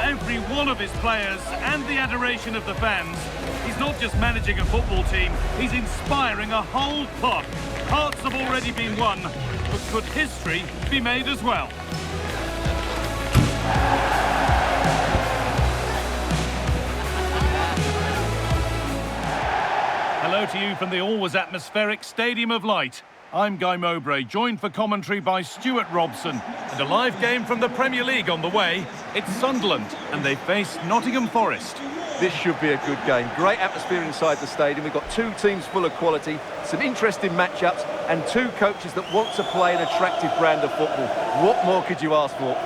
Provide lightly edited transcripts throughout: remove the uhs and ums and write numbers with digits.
every one of his players and the adoration of the fans. He's not just managing a football team, he's inspiring a whole pod. Hearts have already been won, but could history be made as well? Hello to you from the always atmospheric Stadium of Light. I'm Guy Mowbray, joined for commentary by Stuart Robson. And a live game from the Premier League on the way. It's Sunderland, and they face Nottingham Forest. This should be a good game. Great atmosphere inside the stadium. We've got two teams full of quality, some interesting matchups, and two coaches that want to play an attractive brand of football. What more could you ask for?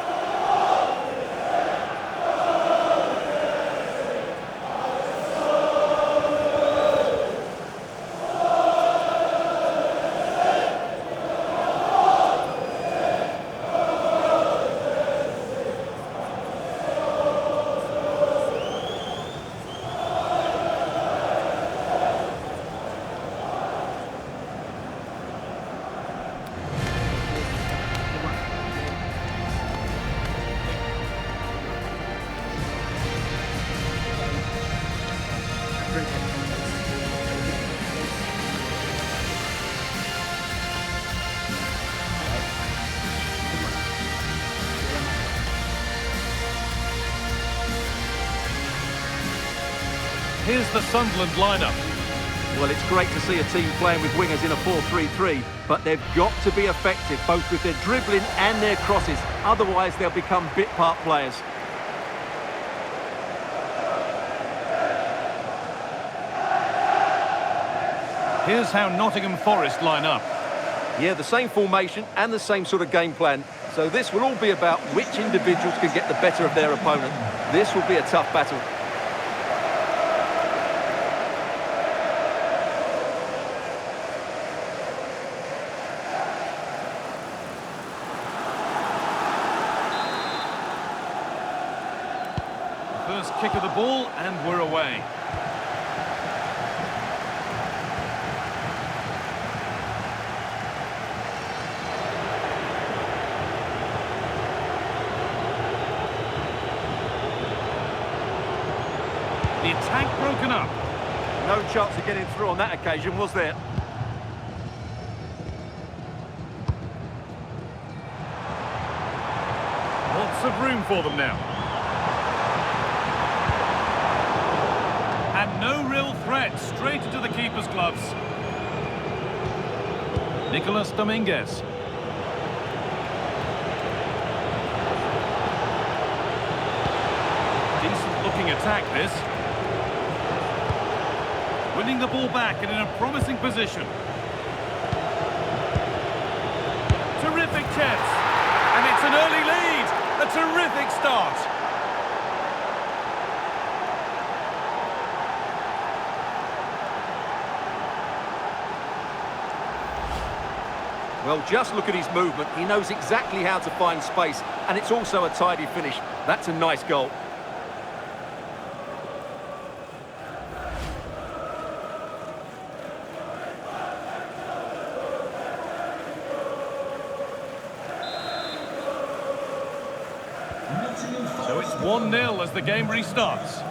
Here's the Sunderland lineup. Well, it's great to see a team playing with wingers in a 4-3-3, but they've got to be effective, both with their dribbling and their crosses. Otherwise, they'll become bit-part players. Here's how Nottingham Forest line up. Yeah, the same formation and the same sort of game plan. So this will all be about which individuals can get the better of their opponent. This will be a tough battle. First kick of the ball, and we're away. The attack broken up. No chance of getting through on that occasion, was there? Lots of room for them now. And no real threat, straight into the keeper's gloves. Nicolas Dominguez. Decent looking attack this. Winning the ball back and in a promising position. Terrific chance. And it's an early lead. A terrific start. Well, just look at his movement. He knows exactly how to find space, and it's also a tidy finish. That's a nice goal. So it's 1-0 as the game restarts.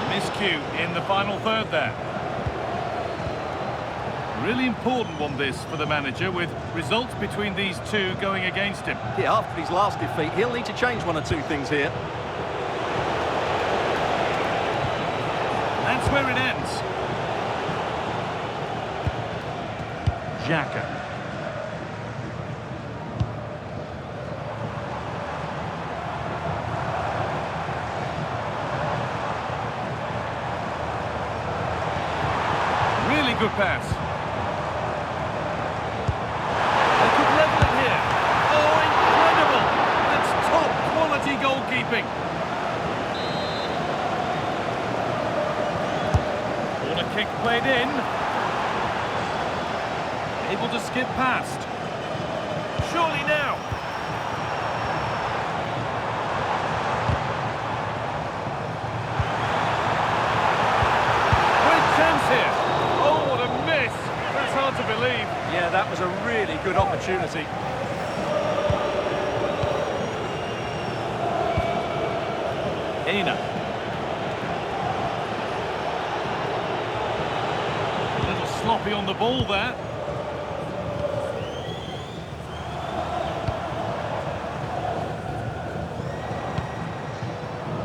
Miscue in the final third there. Really important one this for the manager, with results between these two going against him. Yeah, after his last defeat, he'll need to change one or two things here. That's where it ends. Xhaka. Really good pass. They could level it here. Oh, incredible! That's top quality goalkeeping. Corner kick played in. Able to skip past. Surely now. was a really good opportunity. Aina. A little sloppy on the ball there.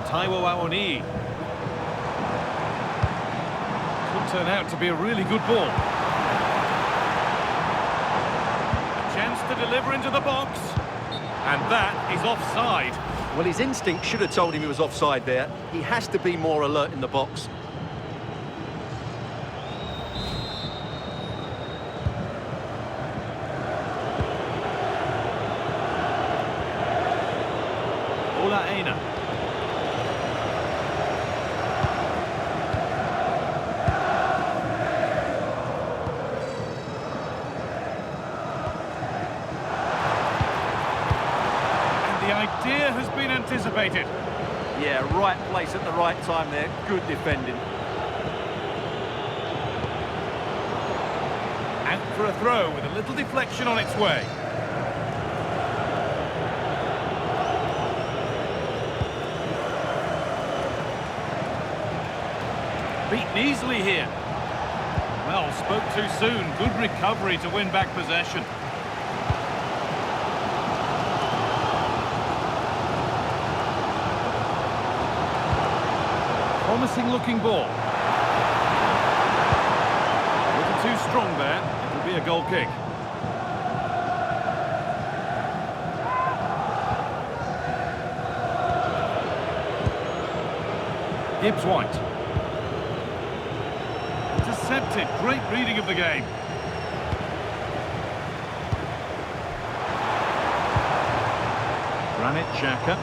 Taiwo Awoniyi. Could turn out to be a really good ball. A chance to deliver into the box. And that is offside. Well, his instinct should have told him he was offside there. He has to be more alert in the box. Ola Aina. The idea has been anticipated. Yeah, right place at the right time there. Good defending. Out for a throw with a little deflection on its way. Beaten easily here. Well, spoke too soon. Good recovery to win back possession. Promising looking ball. A little too strong there. It'll be a goal kick. Gibbs White. Intercepted. Great reading of the game. Granit Xhaka.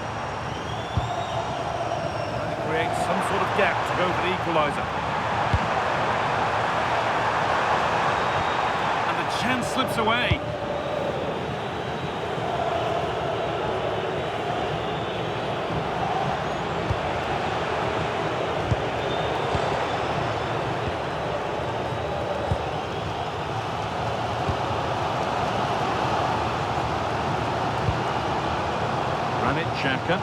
Creates some sort of gap to go for the equaliser. And the chance slips away. Granit Xhaka.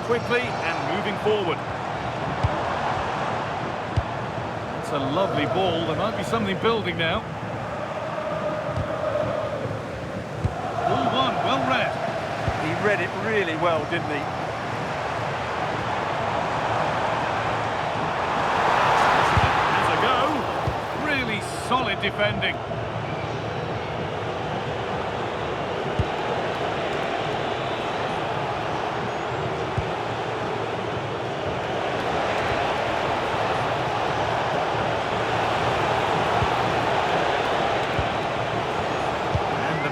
Quickly and moving forward. It's a lovely ball. There might be something building now. Ball one, well read. He read it really well, didn't he? There's a go. Really solid defending.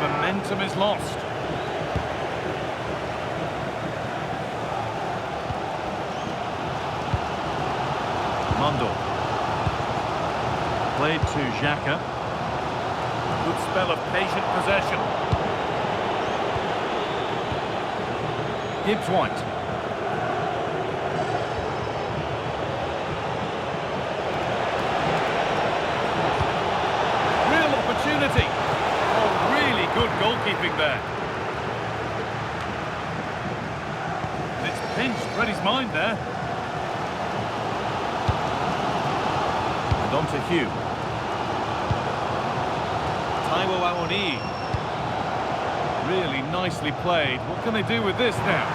Momentum is lost. Mondo. Played to Xhaka. Good spell of patient possession. Gibbs White. Real opportunity. Oh, really good goalkeeping there. And it's pinched, read his mind there. And on to Hugh. Taiwo Awoniyi. Really nicely played. What can they do with this now?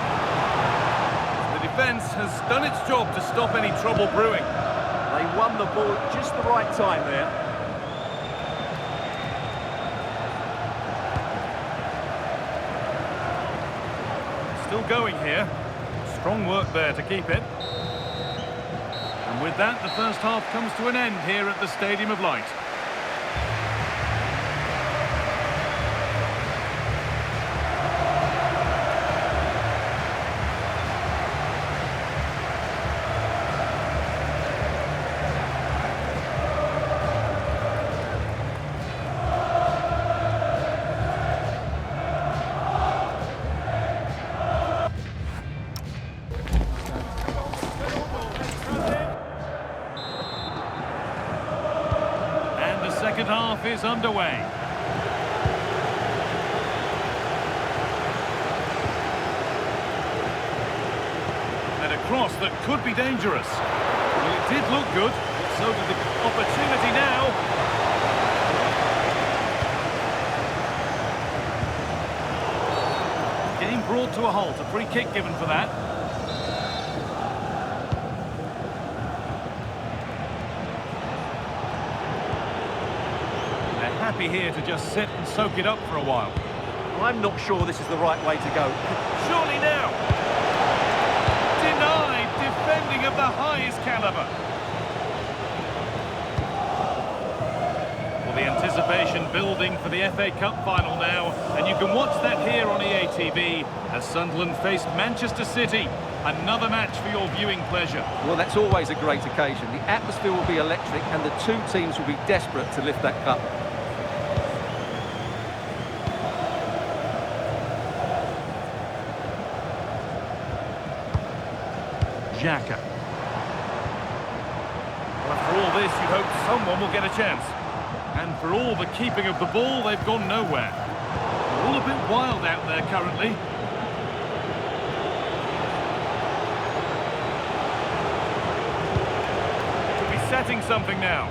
The defence has done its job to stop any trouble brewing. They won the ball at just the right time there. Still going here. Strong work there to keep it. And with that, the first half comes to an end here at the Stadium of Light. half is underway. And a cross that could be dangerous. Well, it did look good, but so did the opportunity now. Game brought to a halt, a free kick given for that. They're happy here to just sit and soak it up for a while. I'm not sure this is the right way to go. Surely now! Denied, defending of the highest calibre. Well, the anticipation building for the FA Cup final now, and you can watch that here on EA TV as Sunderland faced Manchester City. Another match for your viewing pleasure. Well, that's always a great occasion. The atmosphere will be electric and the two teams will be desperate to lift that cup. Xhaka. Well, after all this, you'd hope someone will get a chance. And for all the keeping of the ball, they've gone nowhere. They're all a bit wild out there currently. Could be setting something now.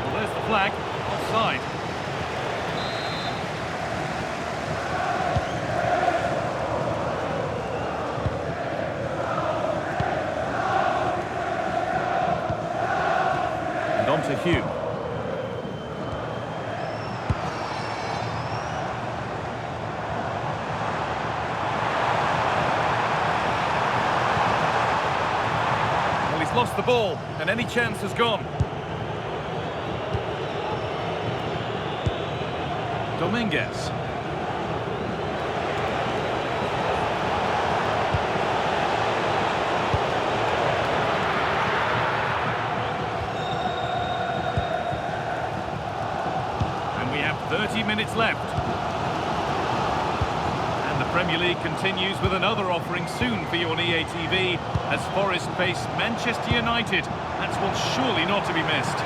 Well, there's the flag. Offside. On to Hugh. Well, he's lost the ball, and any chance has gone. Dominguez. We have 30 minutes left. And the Premier League continues with another offering soon for you on EA TV as Forest face Manchester United. That's what's surely not to be missed.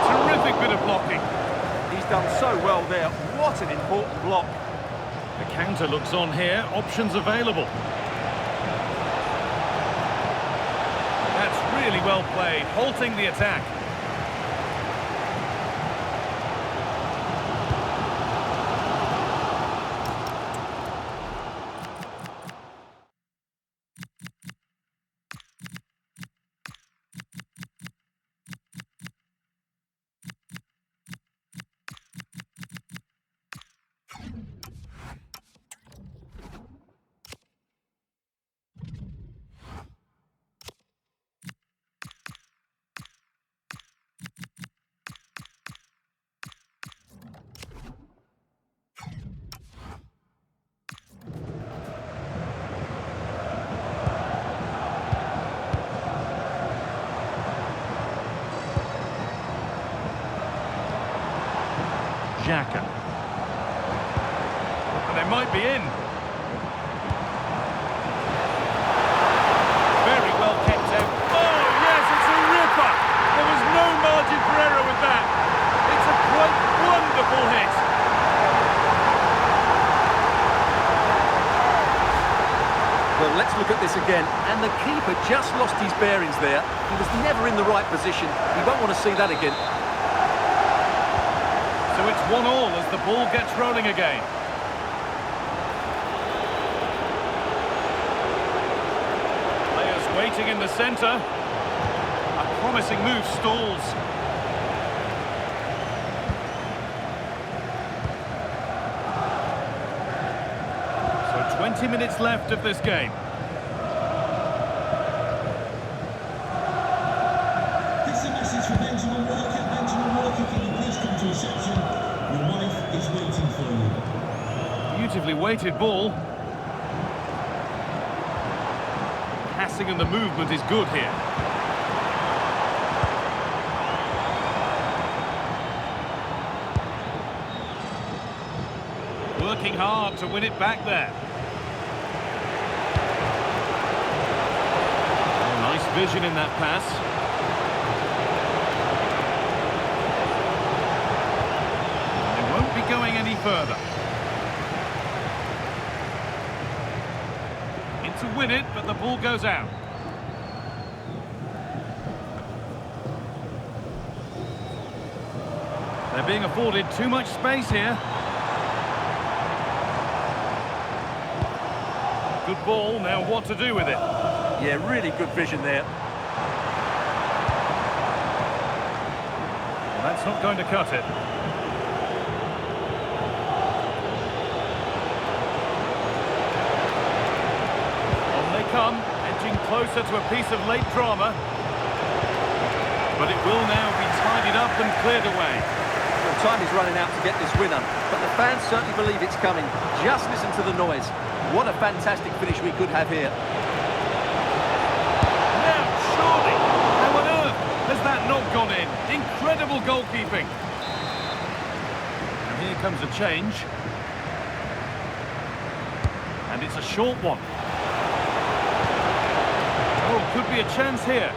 Terrific bit of blocking. He's done so well there. What an important block. The counter looks on here. Options available. That's really well played, halting the attack. Xhaka. And they might be in. Very well kept out. Oh, yes, it's a ripper. There was no margin for error with that. It's a quite wonderful hit. Well, let's look at this again. And the keeper just lost his bearings there. He was never in the right position. You won't want to see that again. So it's 1-1 as the ball gets rolling again. Players waiting in the centre. A promising move stalls. So 20 minutes left of this game. This is a message for Benjamin Walker. Benjamin Walker, can you please come to reception? Your wife is waiting for you. Beautifully weighted ball. Passing and the movement is good here. Working hard to win it back there. vision in that pass. They won't be going any further. In to win it, but the ball goes out. They're being afforded too much space here. Good ball, now what to do with it? Yeah, really good vision there. Well, that's not going to cut it. On they come, edging closer to a piece of late drama. But it will now be tidied up and cleared away. Well, time is running out to get this winner, but the fans certainly believe it's coming. Just listen to the noise. What a fantastic finish we could have here. Now, surely, how on earth has that not gone in? Incredible goalkeeping. And here comes a change. And it's a short one. Oh, could be a chance here.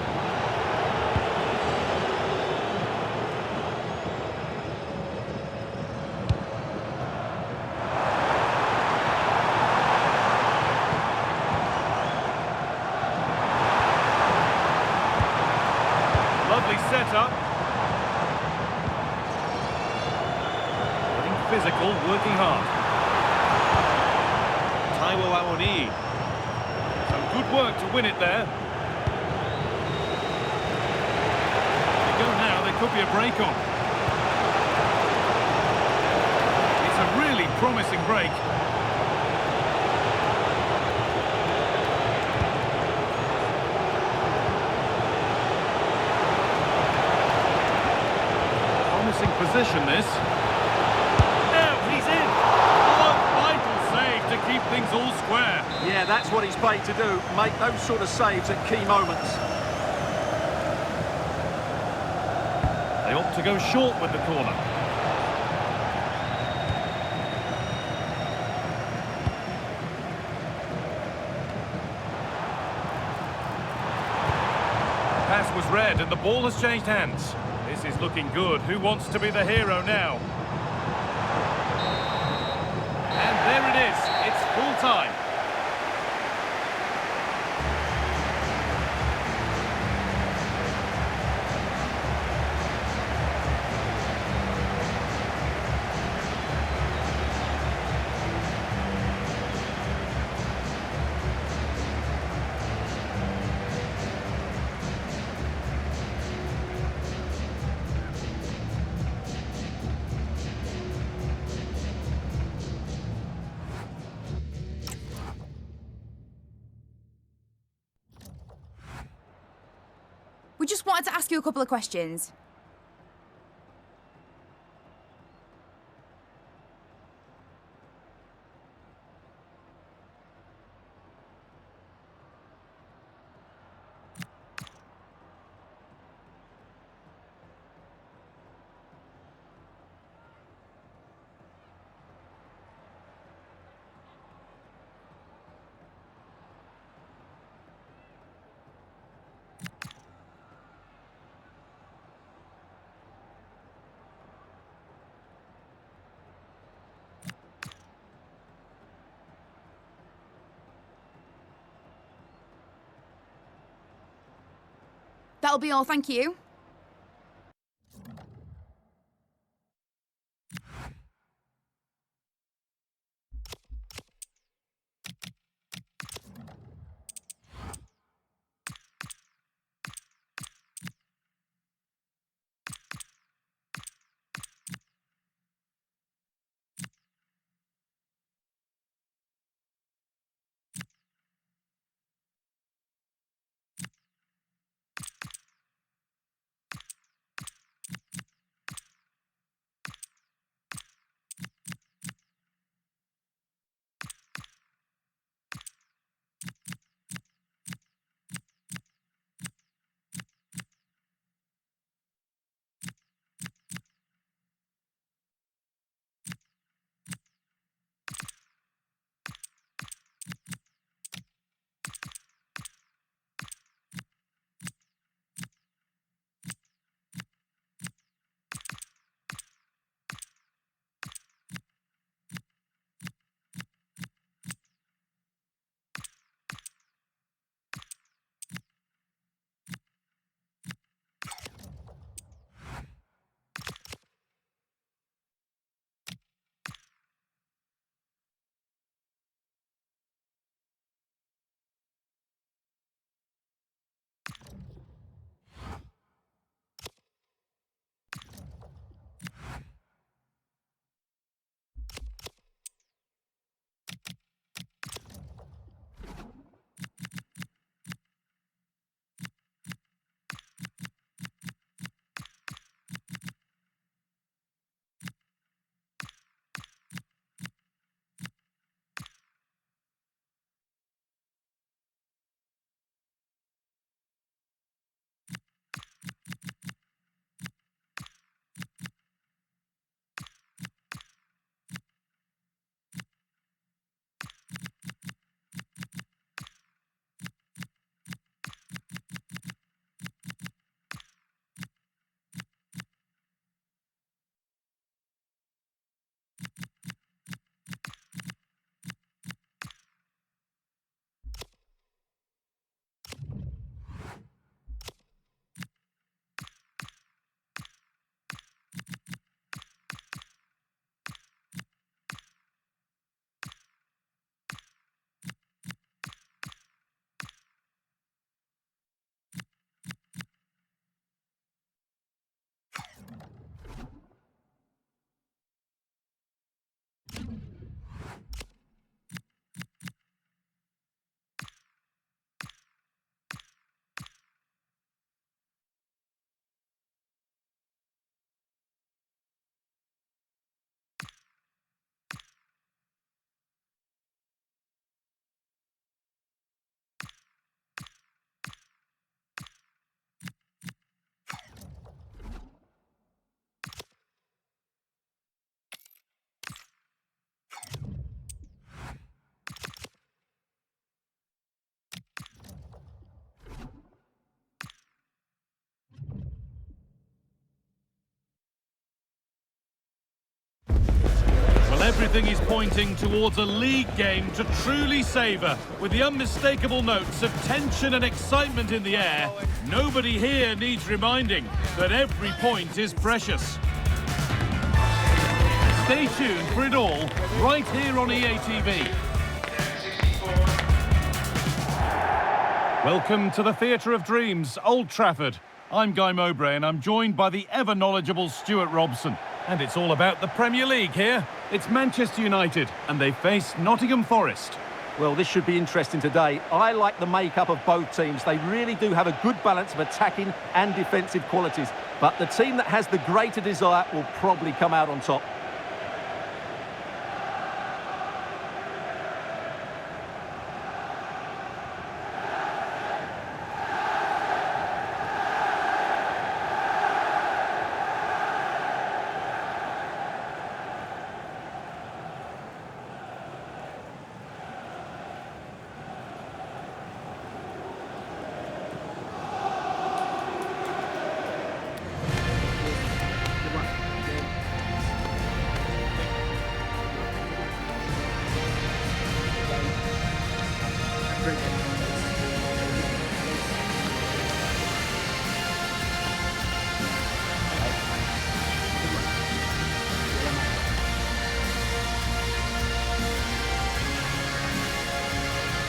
Lovely setup. Getting physical, working hard. Taiwo Awoniyi. Some good work to win it there. They go now, there could be a break on. It's a really promising break. Position this. Now he's in. Oh, vital save to keep things all square. Yeah, that's what he's paid to do, make those sort of saves at key moments. They opt to go short with the corner. The pass was read and the ball has changed hands. This is looking good. Who wants to be the hero now? And there it is. It's full time. We just wanted to ask you a couple of questions. That'll be all, thank you. Everything is pointing towards a league game to truly savour. With the unmistakable notes of tension and excitement in the air, nobody here needs reminding that every point is precious. Stay tuned for it all, right here on EA TV. Welcome to the Theatre of Dreams, Old Trafford. I'm Guy Mowbray and I'm joined by the ever-knowledgeable Stuart Robson. And it's all about the Premier League here. It's Manchester United and they face Nottingham Forest. Well, this should be interesting today. I like the makeup of both teams. They really do have a good balance of attacking and defensive qualities. But the team that has the greater desire will probably come out on top.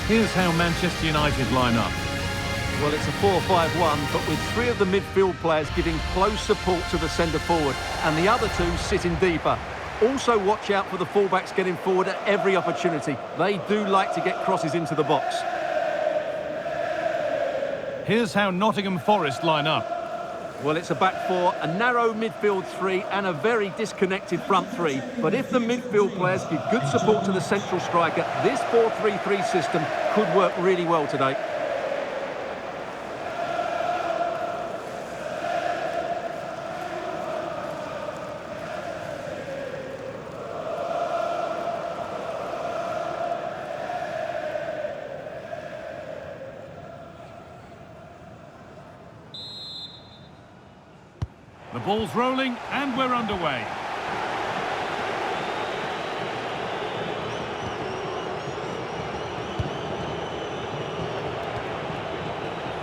Here's how Manchester United line up. Well, it's a 4-5-1, but with three of the midfield players giving close support to the centre forward and the other two sitting deeper. Also watch out for the fullbacks getting forward at every opportunity. They do like to get crosses into the box. Here's how Nottingham Forest line up. Well, it's a back four, a narrow midfield three and a very disconnected front three. But if the midfield players give good support to the central striker, this 4-3-3 system could work really well today. The ball's rolling and we're underway.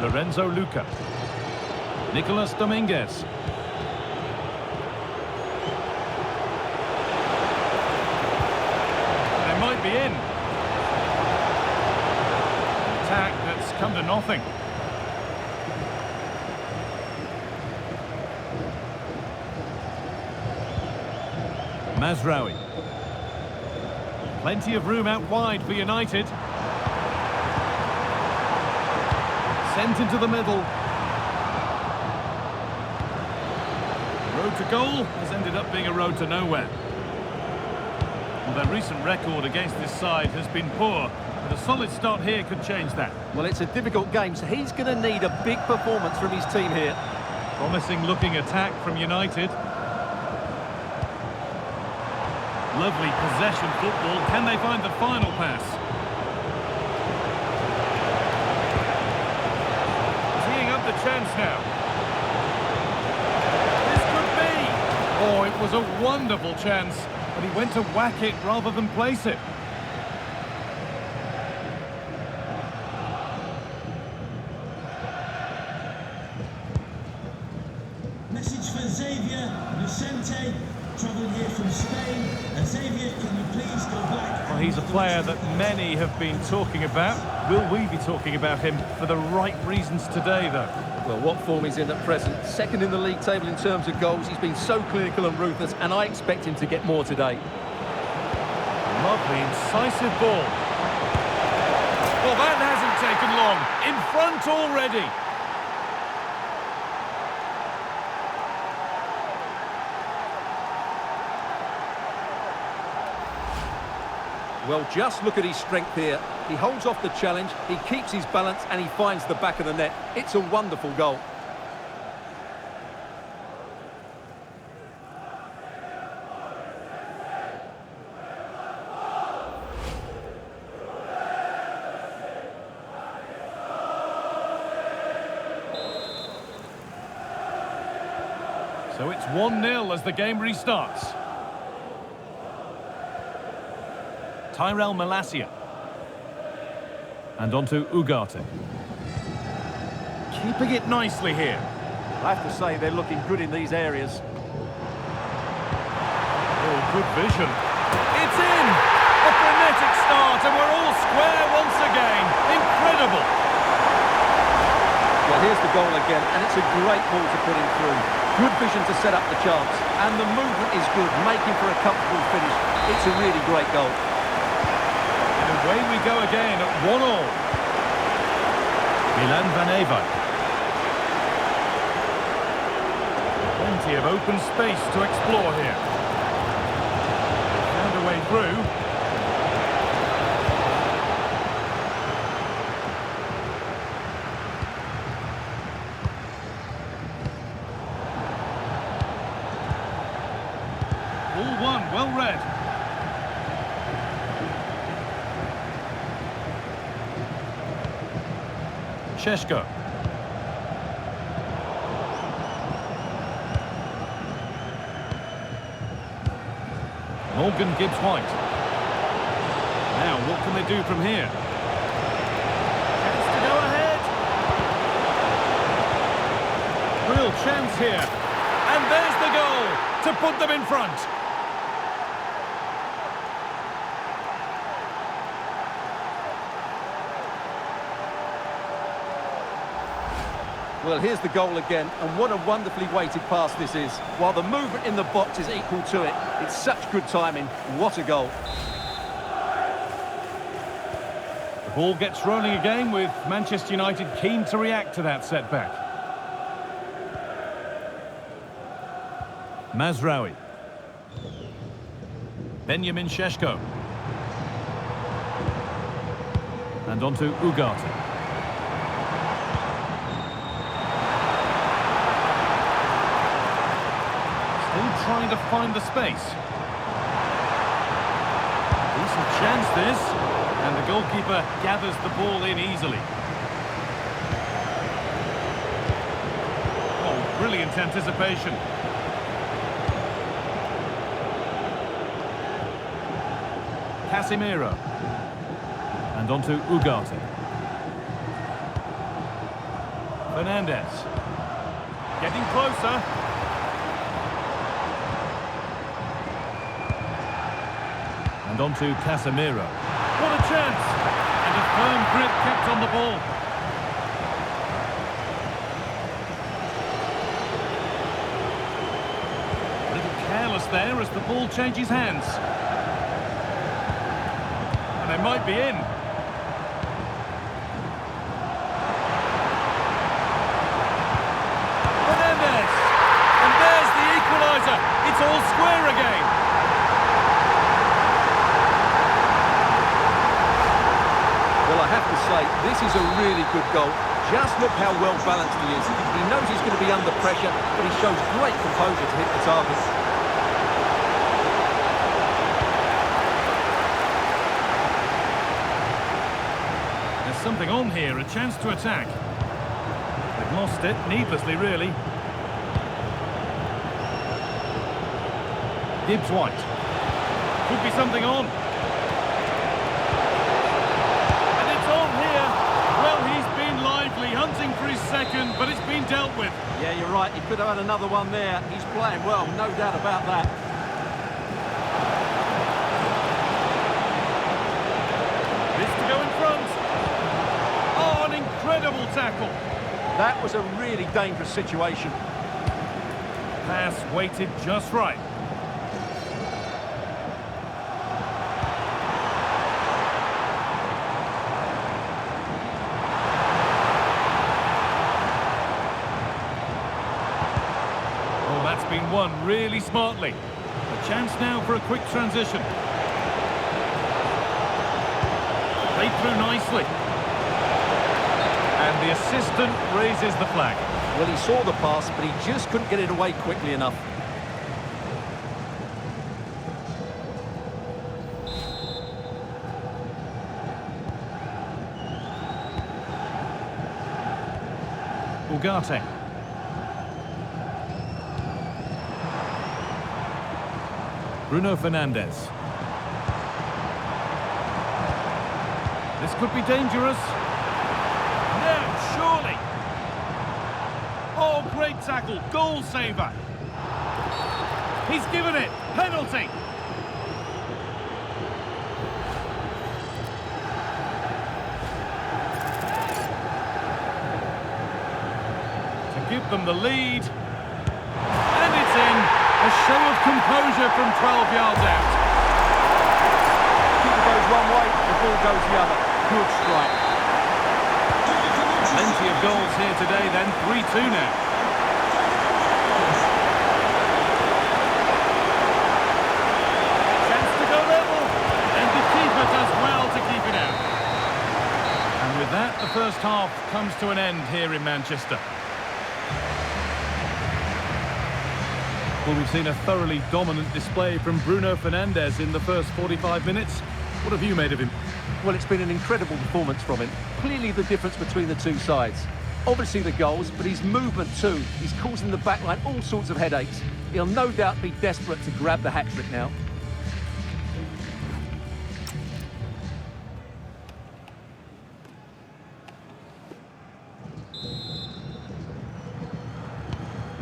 Lorenzo Luca. Nicolas Dominguez. They might be in. An attack that's come to nothing. Mazraoui. Plenty of room out wide for United. Sent into the middle. Road to goal has ended up being a road to nowhere. Well, their recent record against this side has been poor, but a solid start here could change that. Well, it's a difficult game, so he's going to need a big performance from his team here. Promising looking attack from United. Lovely possession football. Can they find the final pass? Teeing up the chance now. This could be! Oh, it was a wonderful chance, but he went to whack it rather than place it. Message for Xavier Vicente, travelling here from Spain. Xavier, can you please go back? Well, he's a player that many have been talking about. Will we be talking about him for the right reasons today, though? Well, what form he's in at present. Second in the league table in terms of goals. He's been so clinical and ruthless, and I expect him to get more today. Lovely, incisive ball. Well, that hasn't taken long. In front already. Well, just look at his strength here. He holds off the challenge, he keeps his balance, and he finds the back of the net. It's a wonderful goal. So it's 1-0 as the game restarts. Tyrell Malacia. And onto Ugarte. Keeping it nicely here. I have to say they're looking good in these areas. Oh, good vision. It's in! A frenetic start, and we're all square once again. Incredible! Well, here's the goal again, and it's a great ball to put him through. Good vision to set up the chance, and the movement is good, making for a comfortable finish. It's a really great goal. And away we go again at 1-1. Milan van Ewijk. Plenty of open space to explore here. Found a way through. All one, well read. Šeško. Morgan Gibbs-White. Now, what can they do from here? Chance to go ahead. Real chance here. And there's the goal to put them in front. Well, here's the goal again, and what a wonderfully weighted pass this is. While the movement in the box is equal to it, it's such good timing. What a goal. The ball gets rolling again with Manchester United keen to react to that setback. Mazraoui. Benjamin Šeško. And onto Ugarte. Still trying to find the space. Decent chance this. And the goalkeeper gathers the ball in easily. Oh, brilliant anticipation. Casemiro. And onto Ugarte. Fernandez. Getting closer. And onto Casemiro. What a chance! And a firm grip kept on the ball. A little careless there as the ball changes hands. And they might be in. Fernandez! And there's the equaliser. It's all square again. Well, I have to say, this is a really good goal. Just look how well balanced he is. He knows he's going to be under pressure, but he shows great composure to hit the target. There's something on here, a chance to attack. They've lost it, needlessly really. Gibbs-White. Could be something on. Hunting for his second, but it's been dealt with. Yeah, you're right. He could have had another one there. He's playing well, no doubt about that. This to go in front. Oh, an incredible tackle. That was a really dangerous situation. Pass weighted just right. That's been won really smartly. A chance now for a quick transition. Played through nicely. And the assistant raises the flag. Well, he saw the pass, but he just couldn't get it away quickly enough. Ugarte. Bruno Fernandes. This could be dangerous. No, surely. Oh, great tackle. Goal saver. He's given it. Penalty. To give them the lead. And it's in. A show of composure from 12 yards out. Keeper goes one way, the ball goes the other. Good strike. Plenty of goals here today then. 3-2 now. Chance to go level. And the keeper does well to keep it out. And with that, the first half comes to an end here in Manchester. Well, we've seen a thoroughly dominant display from Bruno Fernandes in the first 45 minutes. What have you made of him? Well, it's been an incredible performance from him. Clearly the difference between the two sides. Obviously the goals, but his movement too. He's causing the backline all sorts of headaches. He'll no doubt be desperate to grab the hat-trick now.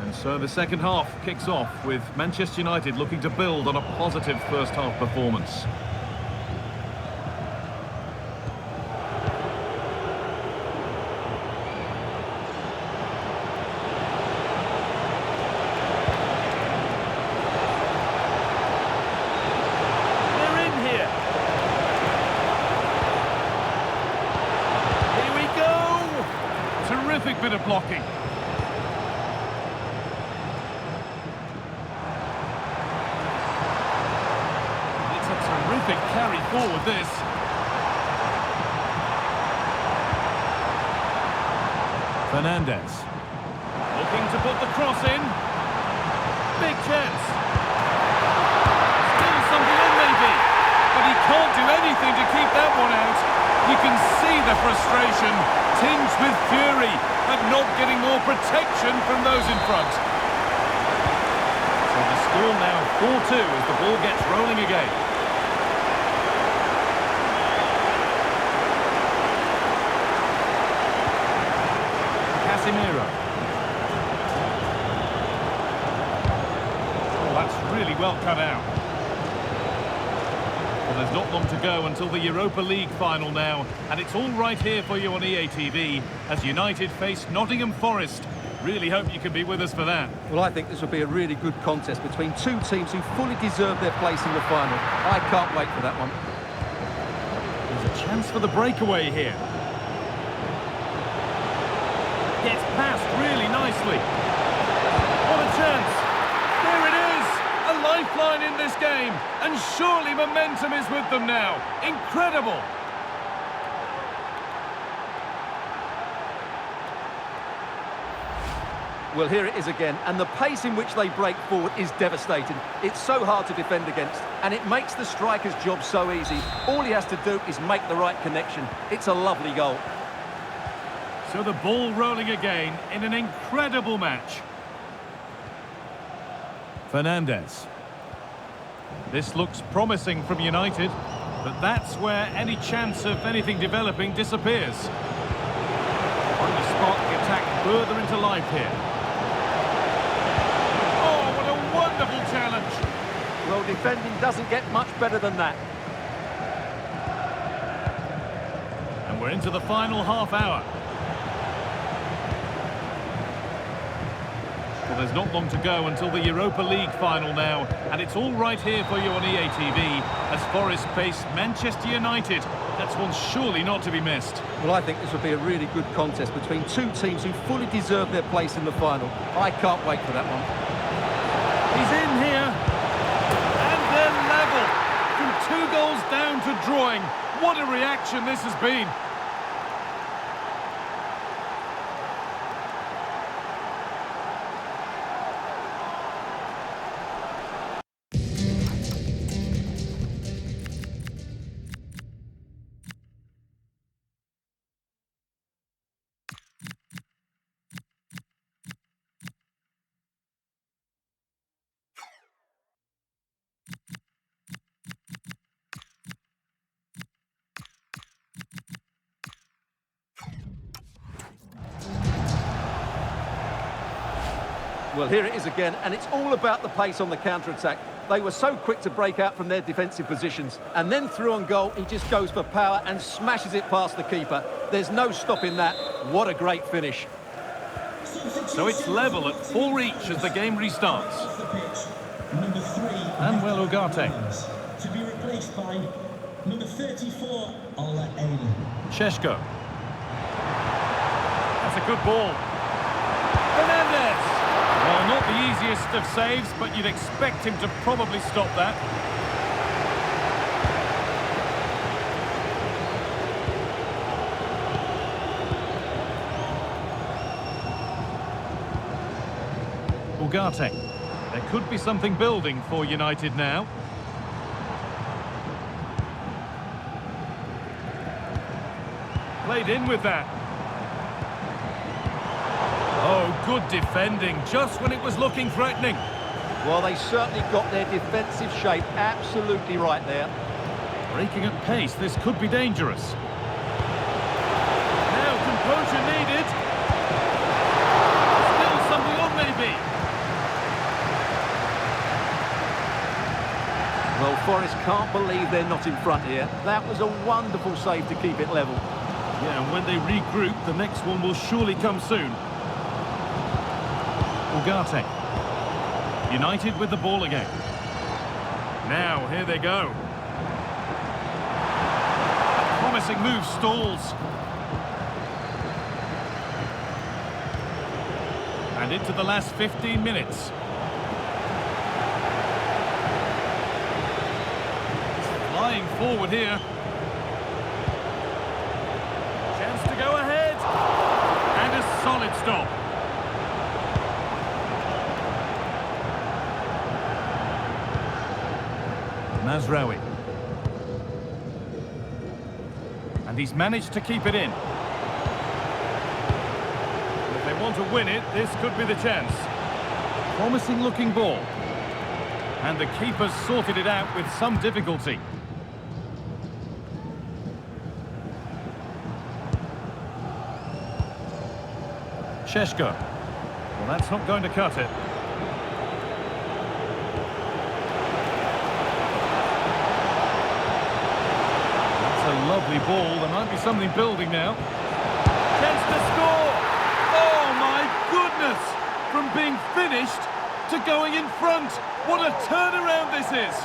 And so the second half kicks off with Manchester United looking to build on a positive first half performance. They're in here. Here we go. Terrific bit of blocking. Terrific carry forward this. Fernandes. Looking to put the cross in. Big chance. Still something in maybe. But he can't do anything to keep that one out. You can see the frustration, tinged with fury, at not getting more protection from those in front. So the score now 4-2 as the ball gets rolling again. Casemiro. Oh, that's really well cut out. Well, there's not long to go until the Europa League final now, and it's all right here for you on EA TV as United face Nottingham Forest. Really hope you can be with us for that. Well, I think this will be a really good contest between two teams who fully deserve their place in the final. I can't wait for that one. There's a chance for the breakaway here. Gets past really nicely. What a chance. There it is. A lifeline in this game. And surely momentum is with them now. Incredible. Well, here it is again, and the pace in which they break forward is devastating. It's so hard to defend against, and it makes the striker's job so easy. All he has to do is make the right connection. It's a lovely goal. So the ball rolling again in an incredible match. Fernandes. This looks promising from United, but that's where any chance of anything developing disappears. Trying to spark the attack further into life here. Oh, what a wonderful challenge. Well, defending doesn't get much better than that. And we're into the final half hour. Well, there's not long to go until the Europa League final now, and it's all right here for you on EA TV as Forest face Manchester United. That's one surely not to be missed. Well, I think this will be a really good contest between two teams who fully deserve their place in the final. I can't wait for that one. He's in here, and they're level. From 2 goals down to drawing. What a reaction this has been. Well, here it is again, and it's all about the pace on the counter-attack. They were so quick to break out from their defensive positions. And then through on goal, he just goes for power and smashes it past the keeper. There's no stopping that. What a great finish. So it's level at 4 each as the game restarts. Number 3, Manuel Ugarte. to be replaced by number 34, Ola Aina. Sheshko. That's a good ball. Fernandez. Well, not the easiest of saves, but you'd expect him to probably stop that. Ugarte. There could be something building for United now. Played in with that. Oh, good defending, just when it was looking threatening. Well, they certainly got their defensive shape absolutely right there. Breaking at pace, this could be dangerous. Now, composure needed. Still something on, maybe. Well, Forest can't believe they're not in front here. That was a wonderful save to keep it level. Yeah, and when they regroup, the next one will surely come soon. Ugarte. United with the ball again. Now, here they go. A promising move stalls. And into the last 15 minutes. Flying forward here. Chance to go ahead. And a solid stop. Mazraoui. And he's managed to keep it in. If they want to win it, this could be the chance. Promising looking ball. And the keeper's sorted it out with some difficulty. Sheshko. Well, that's not going to cut it. That's a lovely ball. There might be something building now. Chance to score! Oh, my goodness! From being finished to going in front. What a turnaround this is!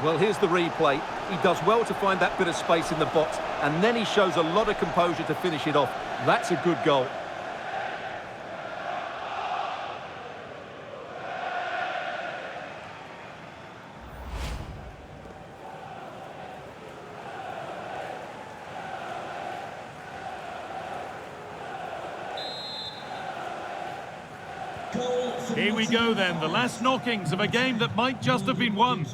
Well, here's the replay. He does well to find that bit of space in the box, and then he shows a lot of composure to finish it off. That's a good goal. Here we go then, the last knockings of a game that might just have been won.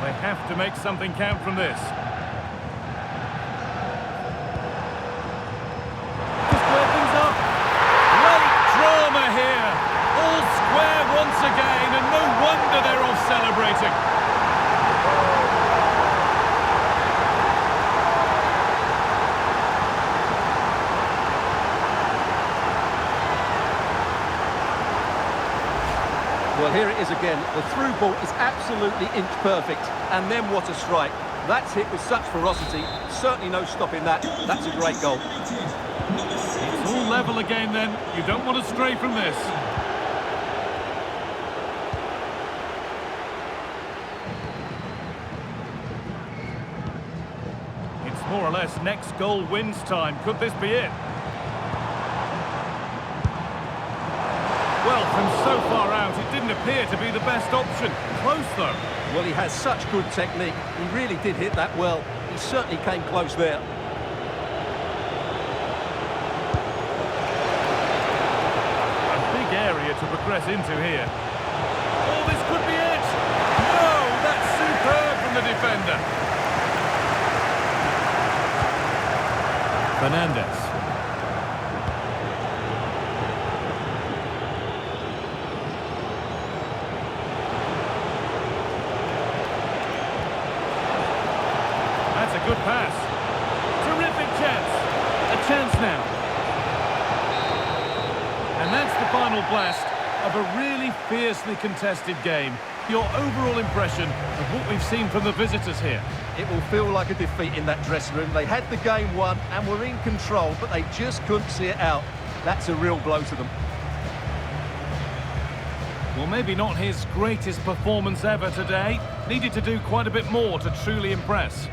They have to make something count from this. To square things up. Great drama here. All square once again, and no wonder they're off celebrating. Well, here it is again. The through ball is absolutely inch perfect. And then what a strike. That's hit with such ferocity. Certainly no stopping that. That's a great goal. It's all level again then. You don't want to stray from this. It's more or less next goal wins time. Could this be it? Well, from so far out, it didn't appear to be the best option. Close, though. Well, he has such good technique. He really did hit that well. He certainly came close there. A big area to progress into here. Oh, this could be it! No, that's superb from the defender. Fernandez. Good pass. Terrific chance. A chance now. And that's the final blast of a really fiercely contested game. Your overall impression of what we've seen from the visitors here? It will feel like a defeat in that dressing room. They had the game won and were in control, but they just couldn't see it out. That's a real blow to them. Well, maybe not his greatest performance ever today. Needed to do quite a bit more to truly impress.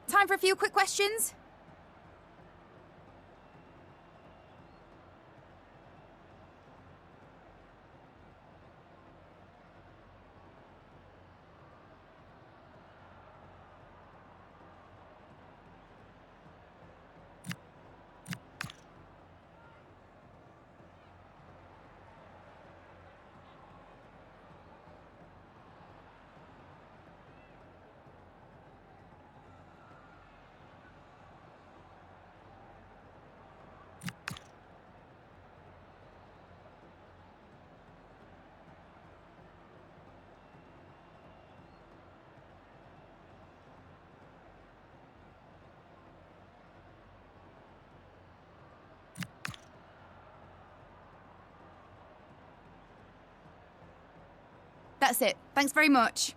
Time for a few quick questions? That's it. Thanks very much.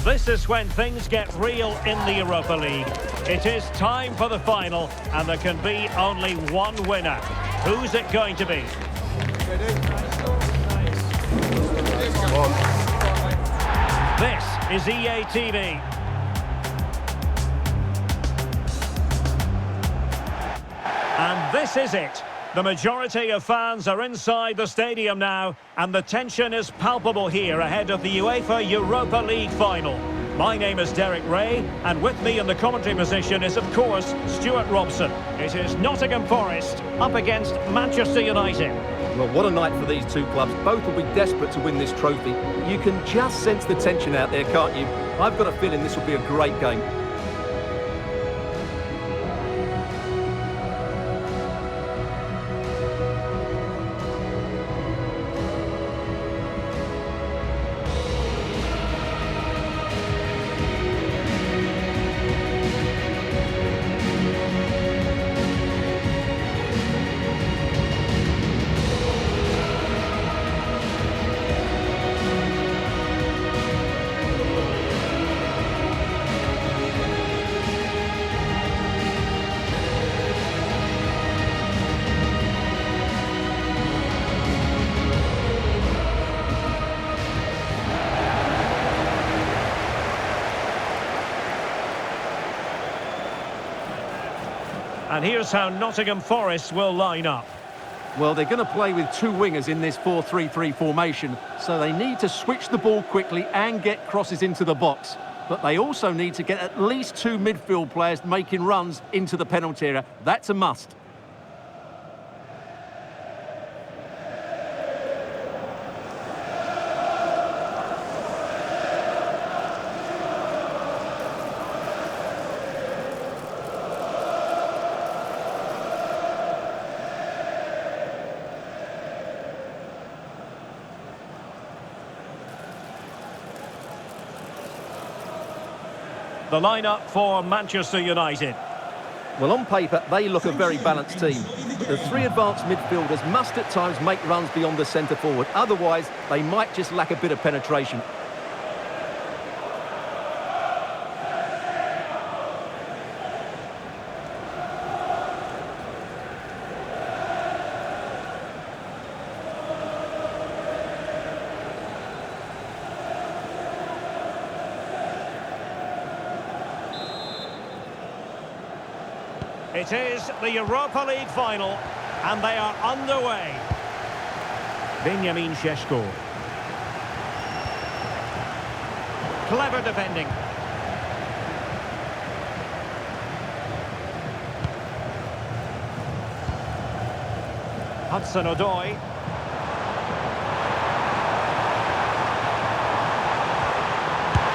This is when things get real in the Europa League. It is time for the final, and there can be only one winner. Who's it going to be? This is EA TV. And this is it. The majority of fans are inside the stadium now, and the tension is palpable here ahead of the UEFA Europa League final. My name is Derek Ray, and with me in the commentary position is, of course, Stuart Robson. It is Nottingham Forest up against Manchester United. Well, what a night for these two clubs. Both will be desperate to win this trophy. You can just sense the tension out there, can't you? I've got a feeling this will be a great game. And here's how Nottingham Forest will line up. Well, they're going to play with two wingers in this 4-3-3 formation, so they need to switch the ball quickly and get crosses into the box. But they also need to get at least two midfield players making runs into the penalty area. That's a must. The lineup for Manchester United. Well, on paper, they look a very balanced team. The three advanced midfielders must at times make runs beyond the centre forward. Otherwise, they might just lack a bit of penetration. It is the Europa League final, and they are underway. Benjamin Šeško. Clever defending. Hudson-Odoi.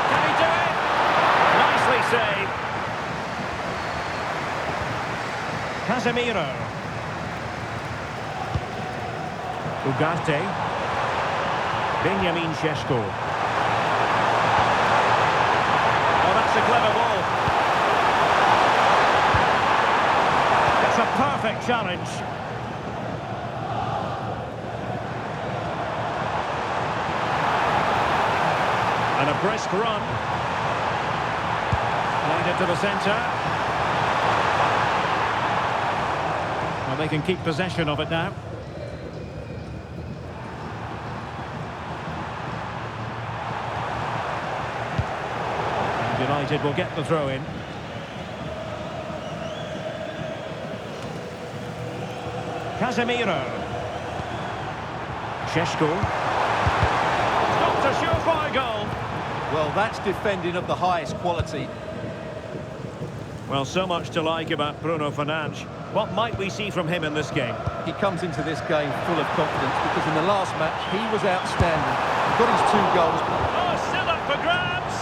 Can he do it? Nicely saved. Casemiro. Ugarte. Benjamin Šeško. Oh, that's a clever ball. It's a perfect challenge. And a brisk run. Played it to the centre. Well, they can keep possession of it now. And United will get the throw in. Casemiro. Šeško. Stopped a surefire goal. Well, that's defending of the highest quality. Well, so much to like about Bruno Fernandes. What might we see from him in this game? He comes into this game full of confidence because in the last match he was outstanding. He got his 2 goals. Oh, still up for grabs!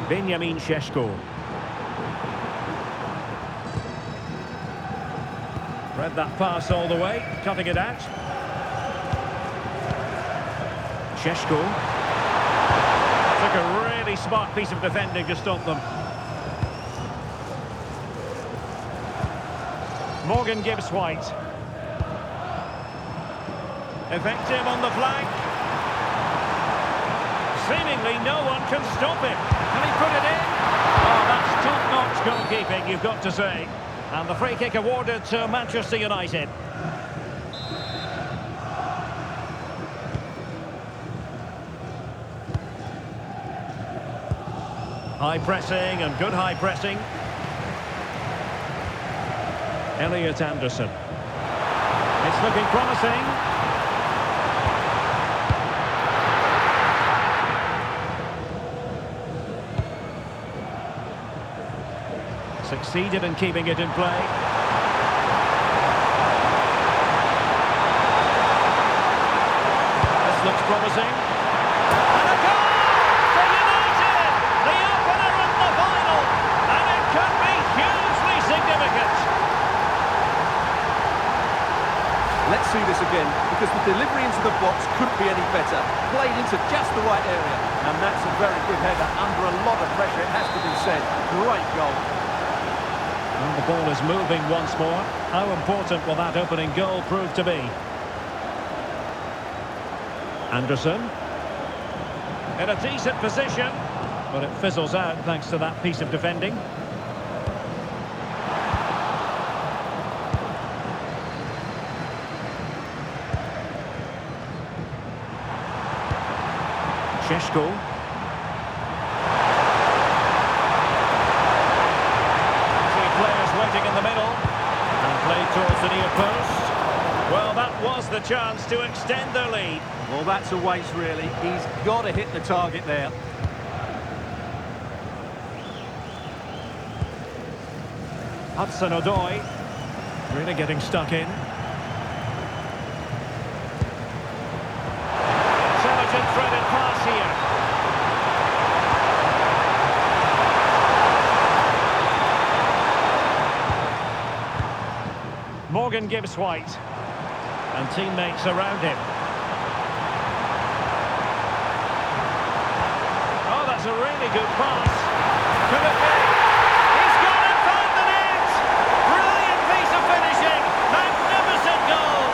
Benjamin Šeško. Read that pass all the way, cutting it out. Šeško. Took a really smart piece of defending to stop them. Morgan Gibbs-White. Effective on the flank. Seemingly no one can stop him. Can he put it in? Oh, that's top-notch goalkeeping, you've got to say. And the free kick awarded to Manchester United. High pressing and good high pressing. Elliot Anderson. It's looking promising. Succeeded in keeping it in play. This looks promising. And a goal for United! The opener in the final! And it could be hugely significant. Let's see this again, because the delivery into the box couldn't be any better. Played into just the right area. And that's a very good header under a lot of pressure, it has to be said. Great goal. And the ball is moving once more. How important will that opening goal prove to be? Anderson. In a decent position, but it fizzles out thanks to that piece of defending. Sheshko. Waiting in the middle and played towards the near post. Well, that was the chance to extend their lead. Well, that's a waste, really. He's got to hit the target there. Hudson-Odoi really getting stuck in. Intelligent threaded pass here. Morgan Gibbs-White and teammates around him. Oh, that's a really good pass. Could it be? He's gone and found the net! Brilliant piece of finishing! Magnificent goal!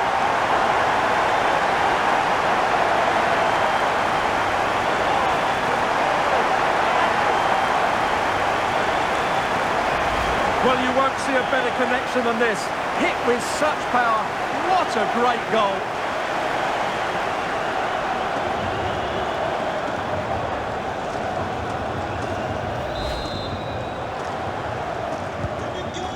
Well, you won't see a better connection than this. Hit with such power. What a great goal.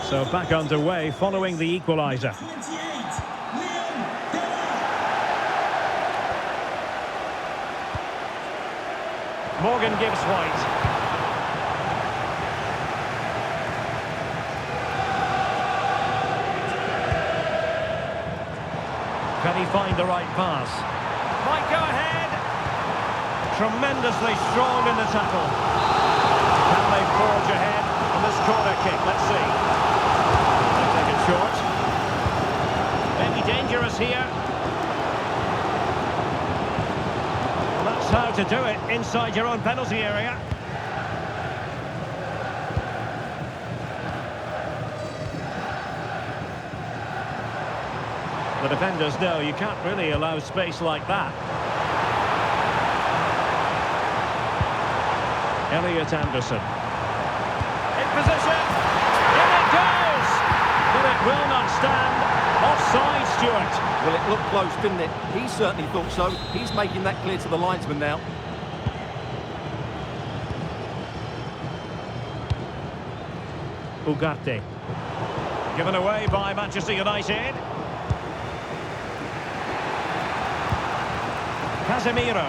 So back underway following the equaliser. 28, Morgan Gibbs-White. Can he find the right pass? Might go ahead. Tremendously strong in the tackle. Can they forge ahead on this corner kick? Let's see. They take it short. Maybe dangerous here. Well, that's how to do it inside your own penalty area. The defenders know you can't really allow space like that. Elliot Anderson. In position. In it goes! But it will not stand. Offside, Stewart. Well, it looked close, didn't it? He certainly thought so. He's making that clear to the linesman now. Ugarte. Given away by Manchester United. Casemiro.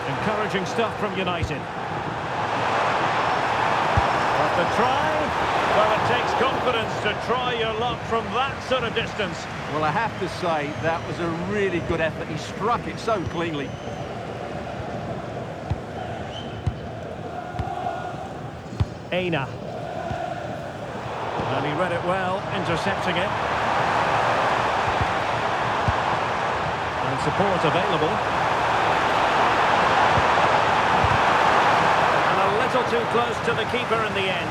Encouraging stuff from United. But the try? Well, it takes confidence to try your luck from that sort of distance. Well, I have to say, that was a really good effort. He struck it so cleanly. Aina. And he read it well, intercepting it. And support available. And a little too close to the keeper in the end.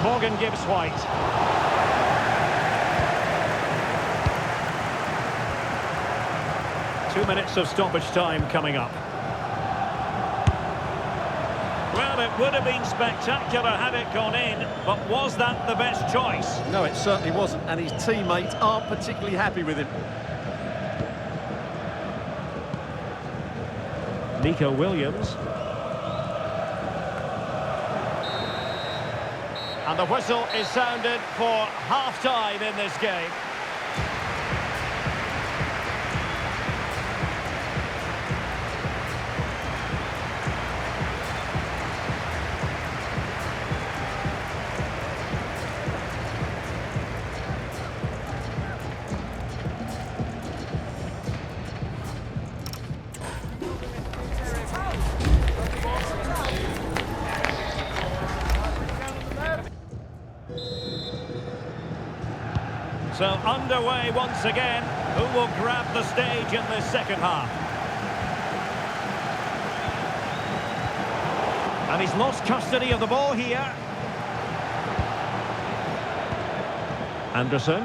Morgan Gibbs White. Two minutes of stoppage time coming up. Well, it would have been spectacular had it gone in, but was that the best choice? No, it certainly wasn't, and his teammates aren't particularly happy with him. Nico Williams. And the whistle is sounded for half-time in this game. So underway once again. Who will grab the stage in this second half? And he's lost custody of the ball here. Anderson.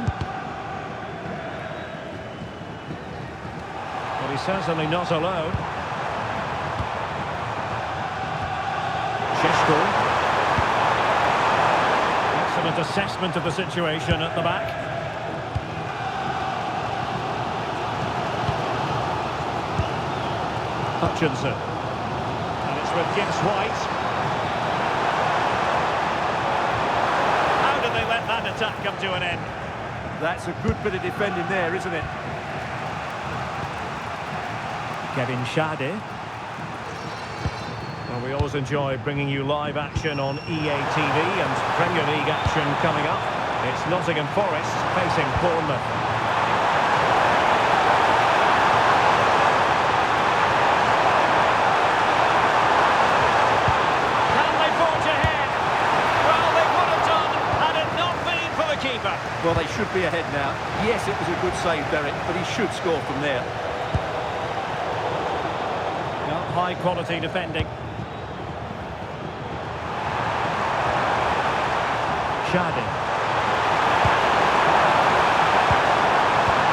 Well, he's certainly not alone. Sheshko. Excellent assessment of the situation at the back. Hutchinson. And it's with Gibbs White. How did they let that attack come to an end? That's a good bit of defending there, isn't it? Kevin Shade. Well, we always enjoy bringing you live action on EA TV and Premier League action coming up. It's Nottingham Forest facing Bournemouth. Well, they should be ahead now. Yes, it was a good save, Derek, but he should score from there. Well, high-quality defending. Shadi.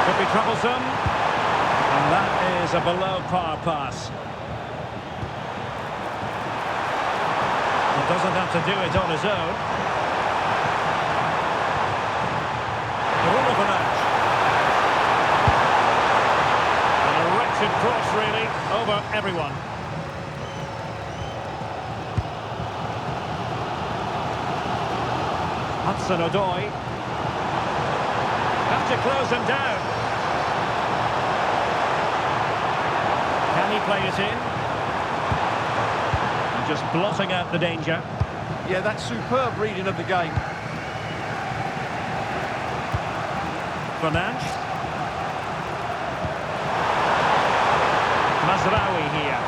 Could be troublesome. And that is a below-par pass. He doesn't have to do it on his own. And a wretched cross, really, over everyone. Hudson-Odoi. Have to close him down. Can he play it in? And just blotting out the danger. Yeah, that's superb reading of the game. Fernandes. Mazraoui here.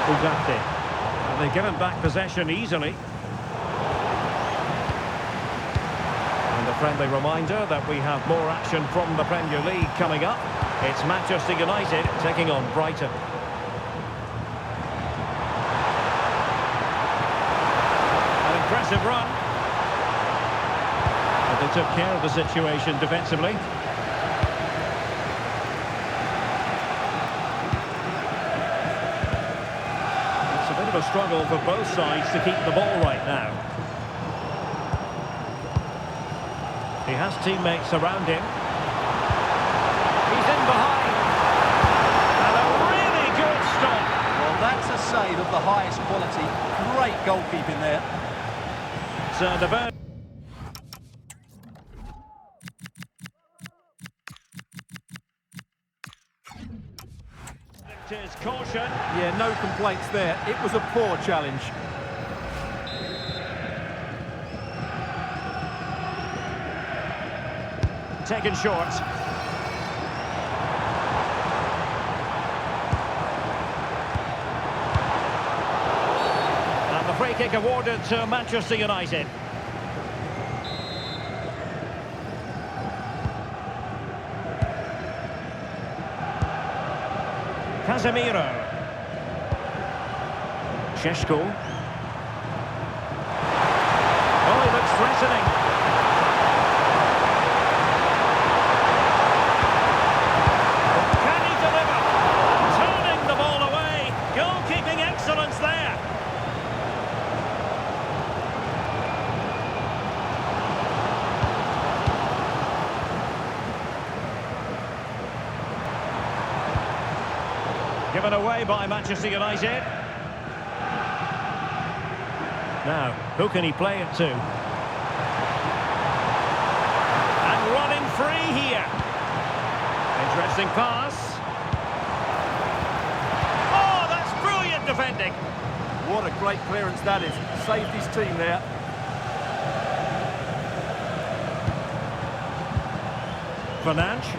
Ugarte. And they've given back possession easily. And a friendly reminder that we have more action from the Premier League coming up. It's Manchester United taking on Brighton. An impressive run. They took care of the situation defensively. It's a bit of a struggle for both sides to keep the ball right now. He has teammates around him. He's in behind. And a really good stop. Well, that's a save of the highest quality. Great goalkeeping there. So the bird. His caution. Yeah, no complaints there. It was a poor challenge. Taken short. And the free kick awarded to Manchester United. Casemiro. threatening. Can he deliver? Turning the ball away. Goalkeeping excellence there. Given away by Manchester United. Now, who can he play it to? And running free here. Interesting pass. Oh, that's brilliant defending. What a great clearance that is. Saved his team there. Fernandes.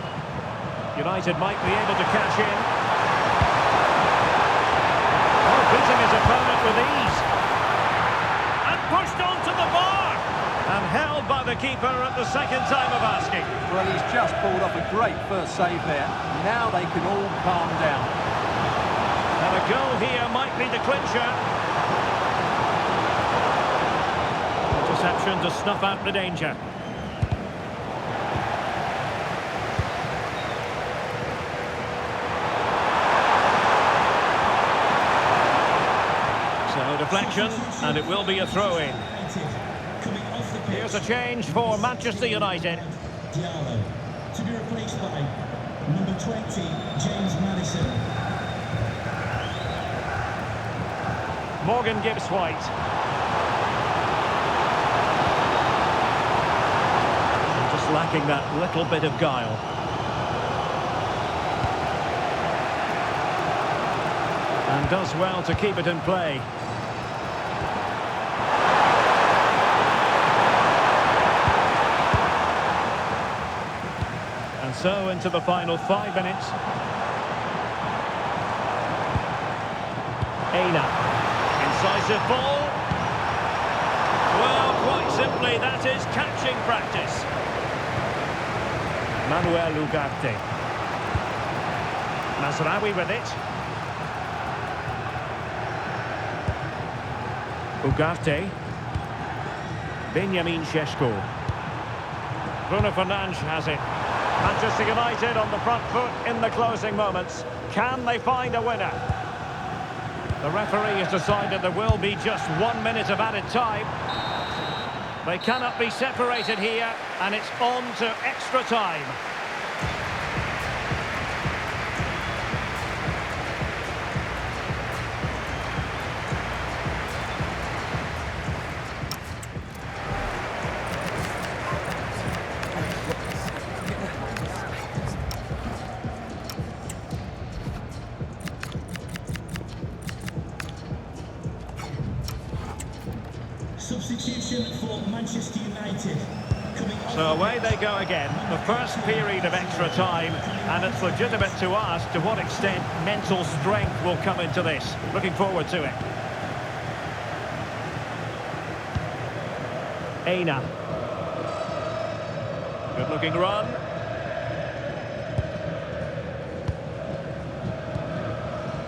United might be able to cash in. Oh, beating his opponent with ease. And pushed onto the bar. And held by the keeper at the second time of asking. Well, he's just pulled off a great first save there. Now they can all calm down. And a goal here might be the clincher. Interception to snuff out the danger. So deflection, and it will be a throw-in. Here's a change for Manchester United. Diallo to be replaced by number 20, James Maddison. Morgan Gibbs-White. Just lacking that little bit of guile. And does well to keep it in play. And so into the final 5 minutes. Aina. Incisive ball. Well, quite simply, that is catching practice. Manuel Ugarte. Mazraoui with it. Ugarte. Benjamin Šeško. Bruno Fernandes has it. Manchester United on the front foot in the closing moments. Can they find a winner? The referee has decided there will be just 1 minute of added time. They cannot be separated here, and it's on to extra time. Substitution for Manchester United. So away they go again, the first period of extra time, and it's legitimate to ask to what extent mental strength will come into this. Looking forward to it. Aina. Good looking run.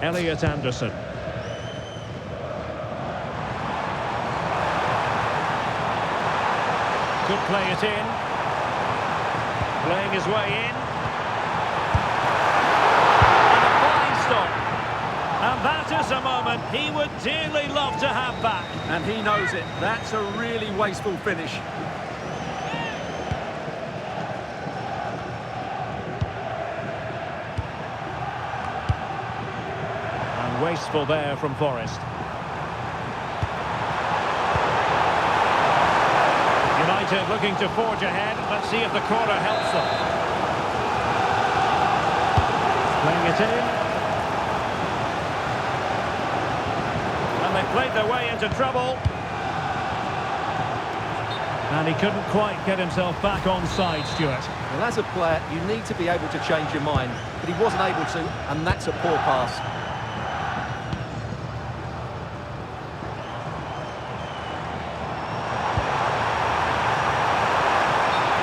Elliot Anderson. Could play it in. Playing his way in. And a fine stop. And that is a moment he would dearly love to have back. And he knows it. That's a really wasteful finish. And wasteful there from Forest. United looking to forge ahead. Let's see if the corner helps them. Playing it in. And they played their way into trouble. And he couldn't quite get himself back on side, Stuart. Well, as a player, you need to be able to change your mind. But he wasn't able to, and that's a poor pass.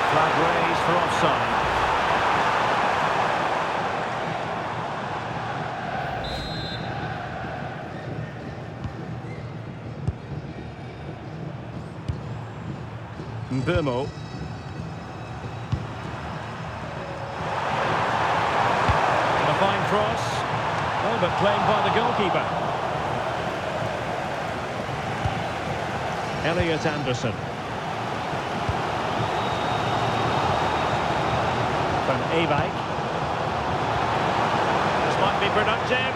Flag raised for offside. Mbeumo. And a fine cross. Oh, but claimed by the goalkeeper. Elliot Anderson. Van Ewijk. This might be productive.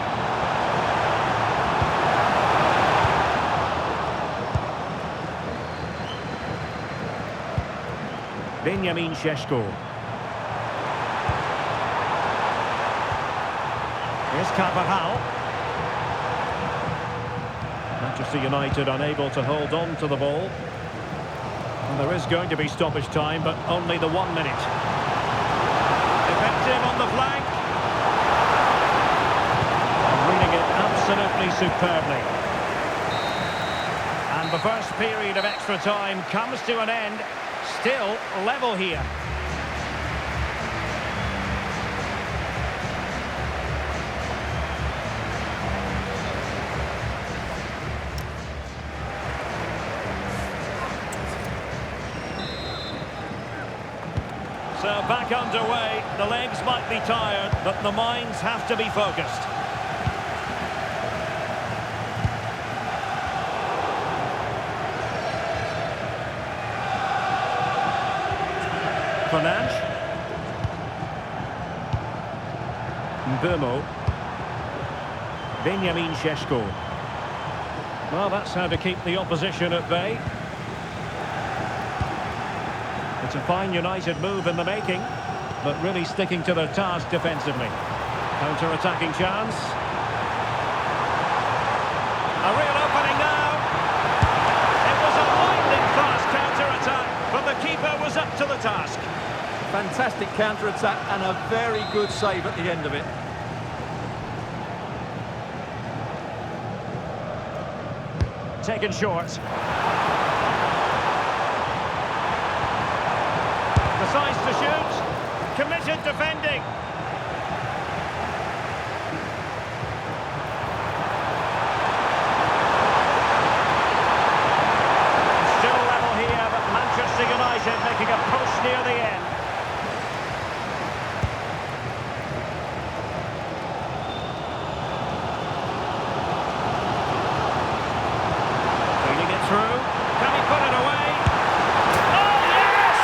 Benjamin Šeško. Here's Carvajal. Manchester United unable to hold on to the ball. And there is going to be stoppage time, but only the 1 minute. Effective on the flank. And reading it absolutely superbly. And the first period of extra time comes to an end. Still level here. So back underway. The legs might be tired, but the minds have to be focused. Fernandes. Mbeumo. Benjamin Šeško. Well, that's how to keep the opposition at bay. It's a fine United move in the making, but really sticking to their task defensively. Counter-attacking chance. A real opening now. It was a lightning fast counter-attack, but the keeper was up to the task. Fantastic counter-attack and a very good save at the end of it. Taken short. Decides to shoot. Committed defending. Still level here, but Manchester United making a push near the end. Feeding it through. Can he put it away? Oh, yes!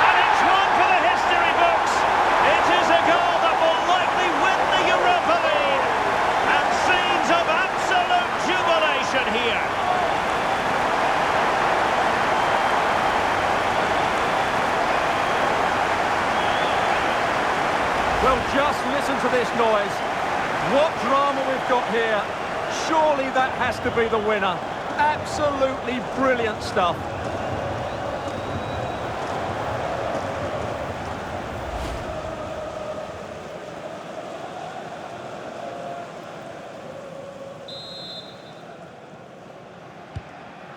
And it's one for the history books. It is a goal that will likely win the Europa League. And scenes of absolute jubilation here. Well, just listen to this noise. What drama we've got here. Surely that has to be the winner. Absolutely brilliant stuff.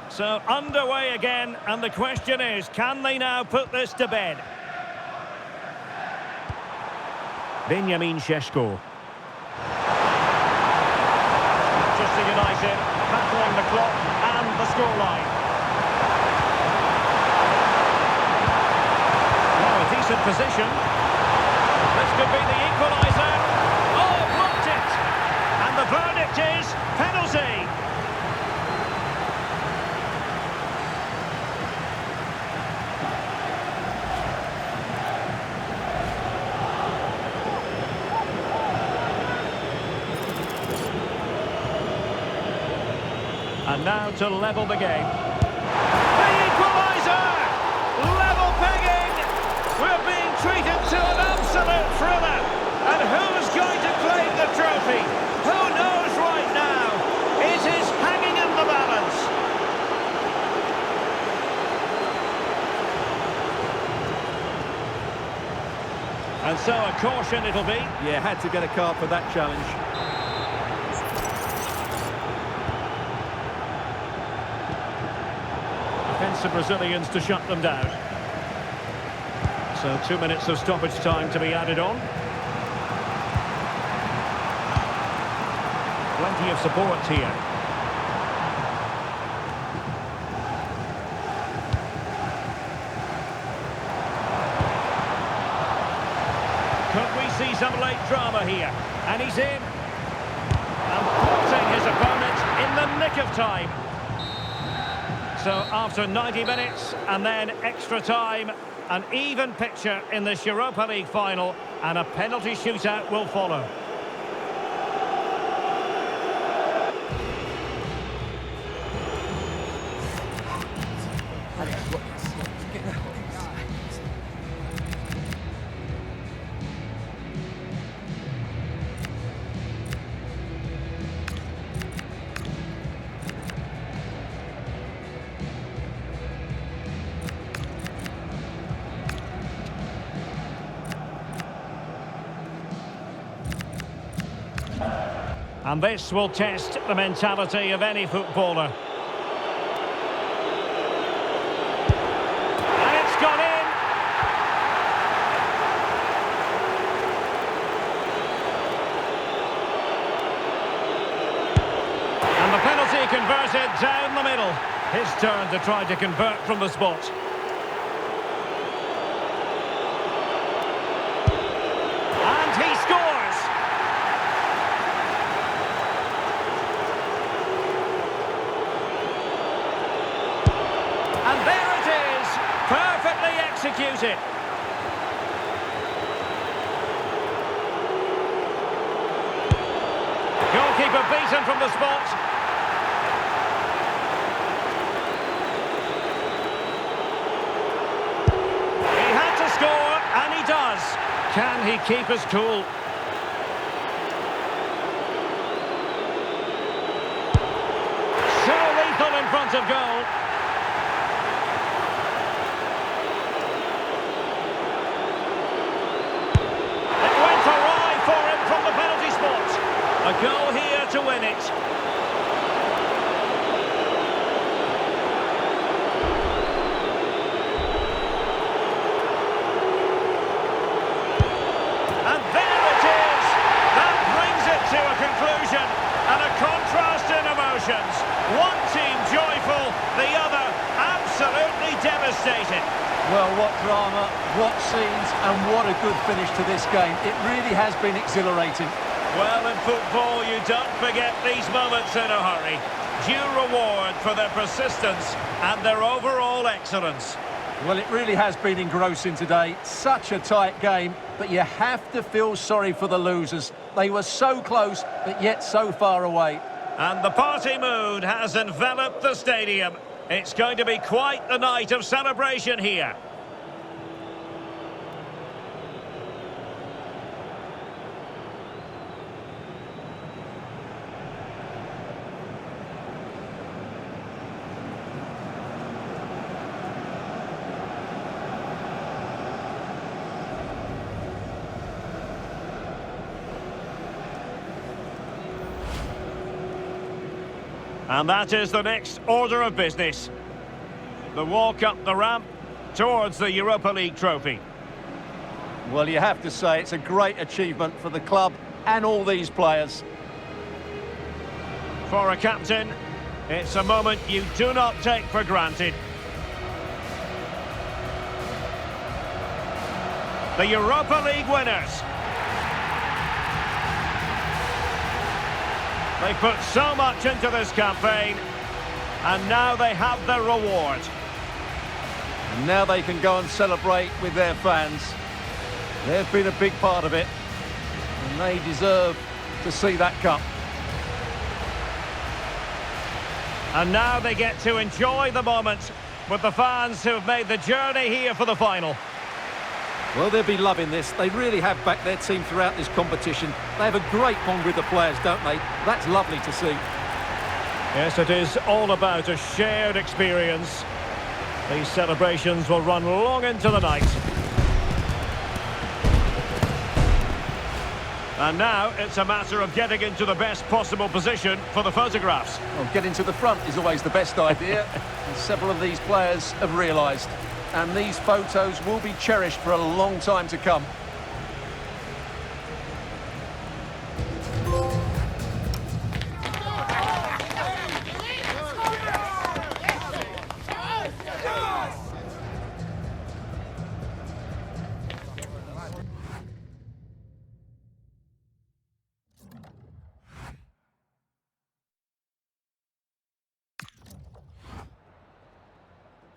So underway again, and the question is, can they now put this to bed? Benjamin Šeško. Manchester United battling the clock and the scoreline. Now a decent position. This could be the equaliser. Oh, blocked it! And the verdict is penalty. And now to level the game. The equaliser! Level pegging! We're being treated to an absolute thriller. And who's going to claim the trophy? Who knows right now? It is hanging in the balance. And so a caution it'll be. Yeah, had to get a card for that challenge. Defensive Brazilians to shut them down. So 2 minutes of stoppage time to be added on. Plenty of support here. be some late drama here. And he's in. And forcing his opponent in the nick of time. So after 90 minutes and then extra time, an even picture in this Europa League final, and a penalty shootout will follow. And this will test the mentality of any footballer. And it's gone in! And the penalty converted down the middle. His turn to try to convert from the spot. And he scores! And there it is, perfectly executed. Goalkeeper beaten from the spot. He had to score, and he does. Can he keep his cool? So lethal in front of goal. A goal here to win it. And there it is. That brings it to a conclusion. And a contrast in emotions. One team joyful, the other absolutely devastated. Well, what drama, what scenes, and what a good finish to this game. It really has been exhilarating. Well, in football, you don't forget these moments in a hurry. Due reward for their persistence and their overall excellence. Well, it really has been engrossing today. Such a tight game, but you have to feel sorry for the losers. They were so close, but yet so far away. And the party mood has enveloped the stadium. It's going to be quite the night of celebration here. And that is the next order of business. The walk up the ramp towards the Europa League trophy. Well, you have to say it's a great achievement for the club and all these players. For a captain, it's a moment you do not take for granted. The Europa League winners. They put so much into this campaign, and now they have their reward. And now they can go and celebrate with their fans. They've been a big part of it, and they deserve to see that cup. And now they get to enjoy the moment with the fans who have made the journey here for the final. Well, they'll be loving this. They really have backed their team throughout this competition. They have a great bond with the players, don't they? That's lovely to see. Yes, it is all about a shared experience. These celebrations will run long into the night. And now it's a matter of getting into the best possible position for the photographs. Well, getting to the front is always the best idea. And several of these players have realised. And these photos will be cherished for a long time to come.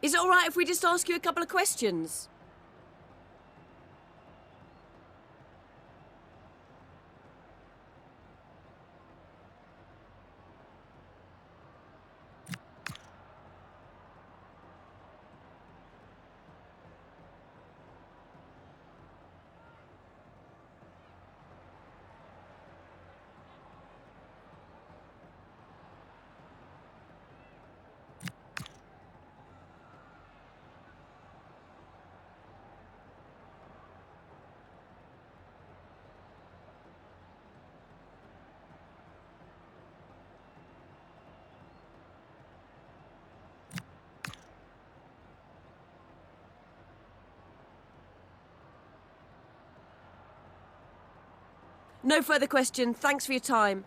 Is it all right if we just ask you a couple of questions? No further question. Thanks for your time.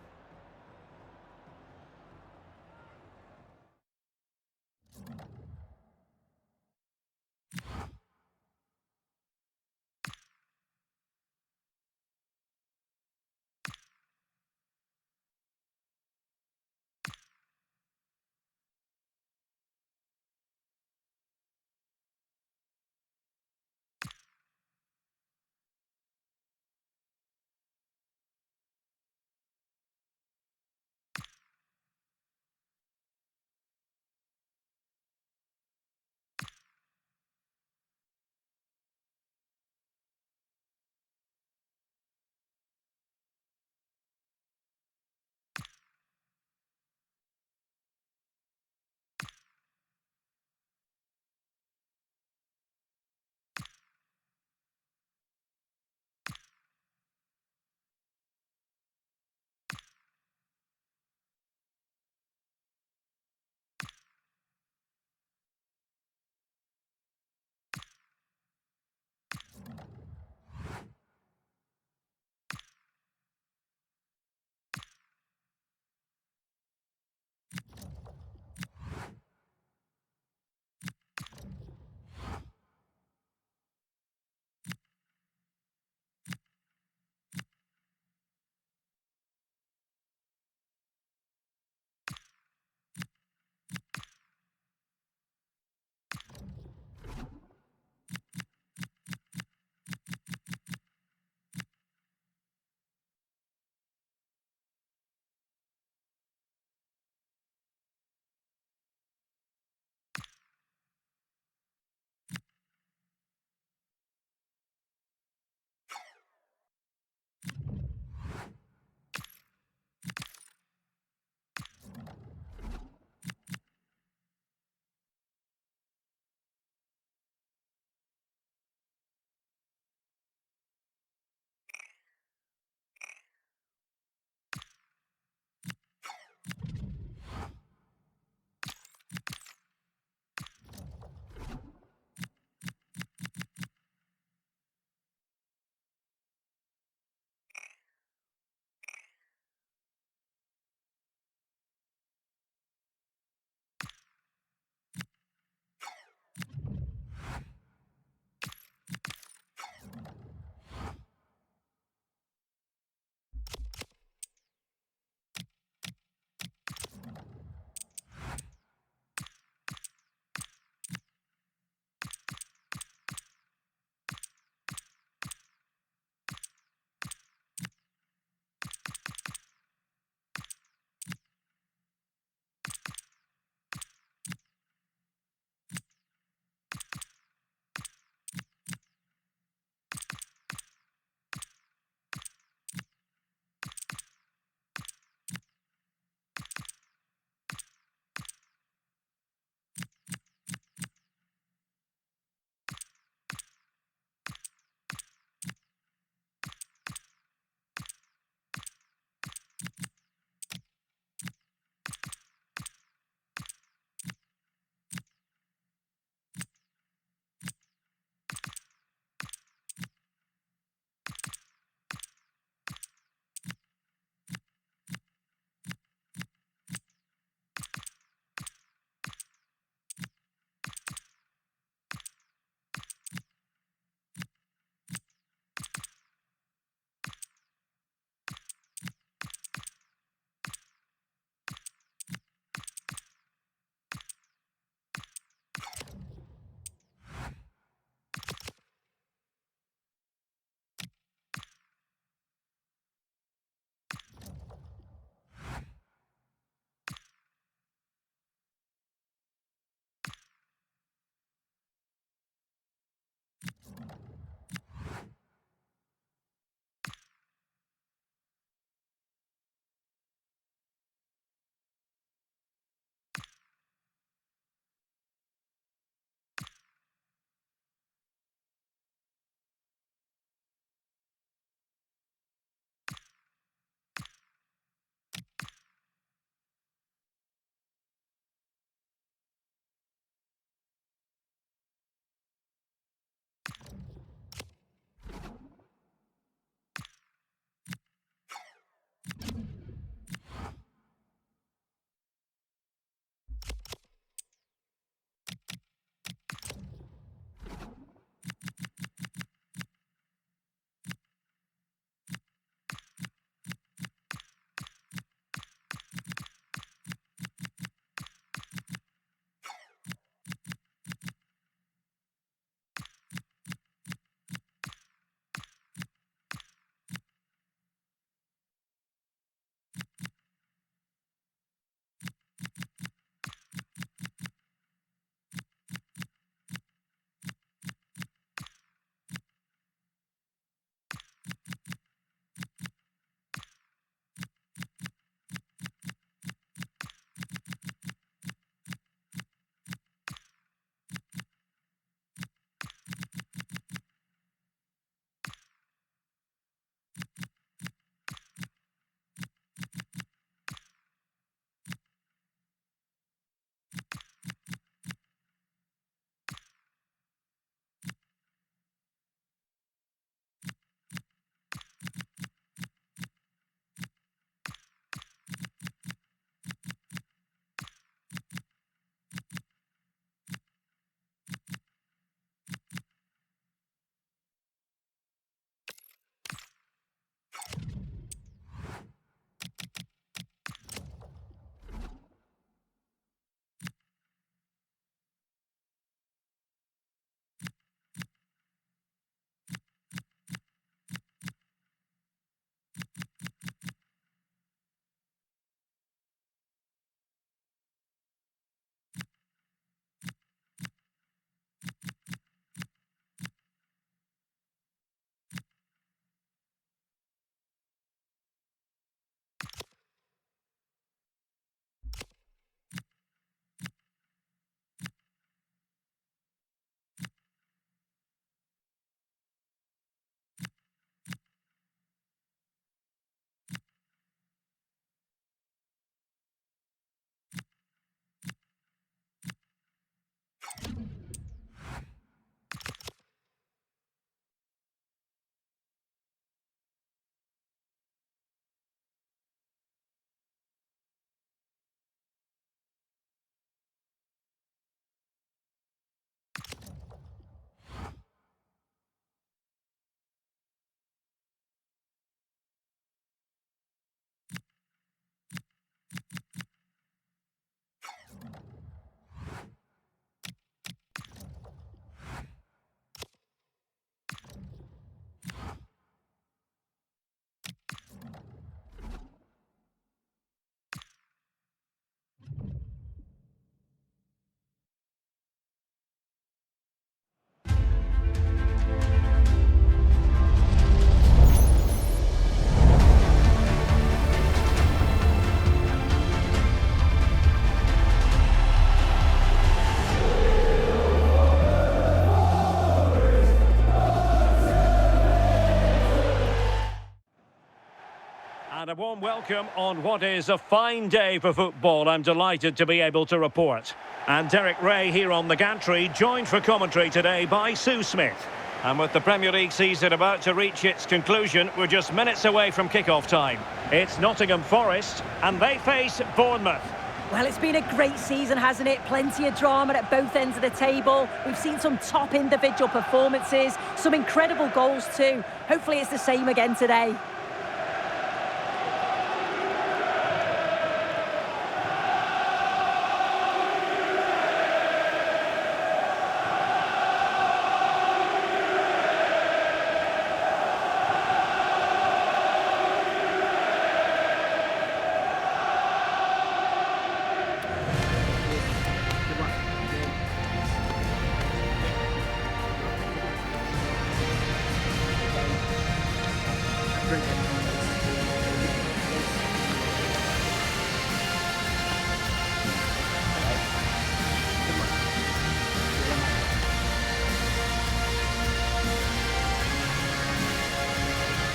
And a warm welcome on what is a fine day for football. I'm delighted to be able to report. And Derek Ray here on the gantry, joined for commentary today by Sue Smith. And with the Premier League season about to reach its conclusion, we're just minutes away from kick-off time. It's Nottingham Forest, and they face Bournemouth. Well, it's been a great season, hasn't it? Plenty of drama at both ends of the table. We've seen some top individual performances, some incredible goals too. Hopefully it's the same again today.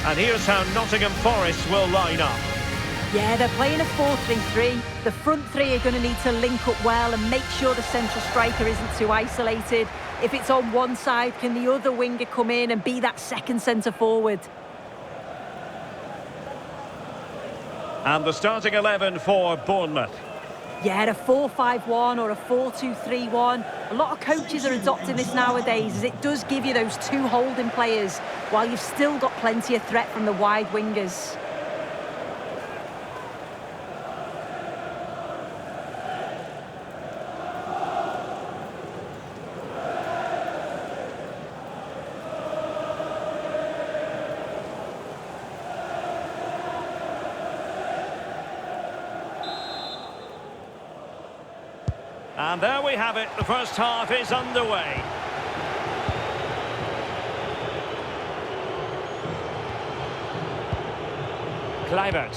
And here's how Nottingham Forest will line up. Yeah, they're playing a 4-3-3. The front three are going to need to link up well and make sure the central striker isn't too isolated. If it's on one side, can the other winger come in and be that second centre forward? And the starting 11 for Bournemouth. Yeah, a 4-5-1 or a 4-2-3-1. A lot of coaches are adopting this nowadays as it does give you those two holding players while you've still got plenty of threat from the wide wingers. And there we have it, the first half is underway. Kluivert.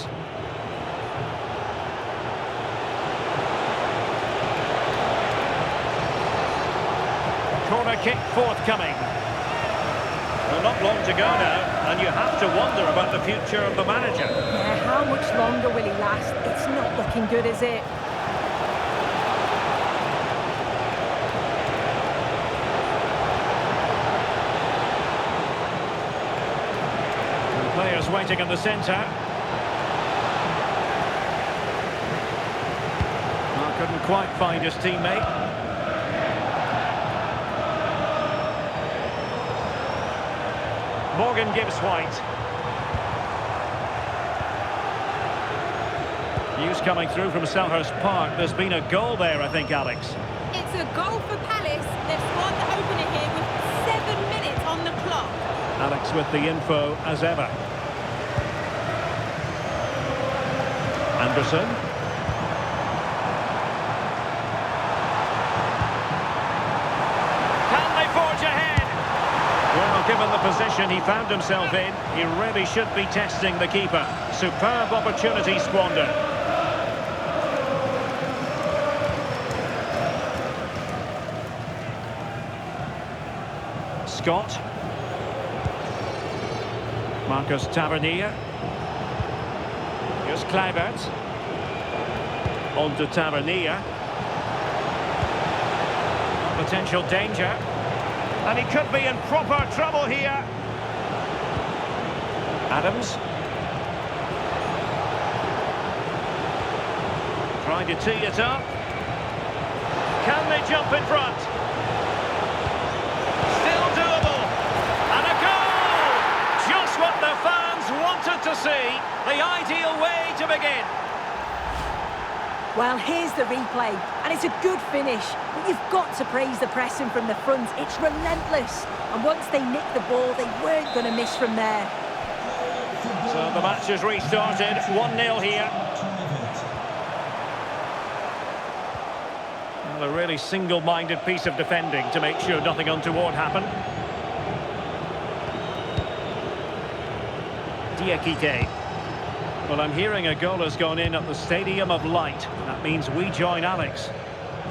Corner kick forthcoming. Well, not long to go now, and you have to wonder about the future of the manager. Yeah, how much longer will he last? It's not looking good, is it? Players waiting in the centre. Well, couldn't quite find his teammate. Morgan gives White. News coming through from Selhurst Park. There's been a goal there, I think, Alex. It's a goal for Palace. They've scored the opener here with 7 minutes on the clock. Alex with the info as ever. Anderson. Can they forge ahead? Well, given the position he found himself in, he really should be testing the keeper. Superb opportunity squandered. Scott. Marcus Tavernier. Here's Kluivert. On to Tavernier. Potential danger. And he could be in proper trouble here. Adams. Trying to tee it up. Can they jump in front? Still doable. And a goal! Just what the fans wanted to see. The ideal way to begin. Well, here's the replay, and it's a good finish, but you've got to praise the pressing from the front. It's relentless, and once they nicked the ball, they weren't going to miss from there. So the match has restarted, 1-0 here. Well, a really single-minded piece of defending to make sure nothing untoward happened. Diakite. Well, I'm hearing a goal has gone in at the Stadium of Light. That means we join Alex.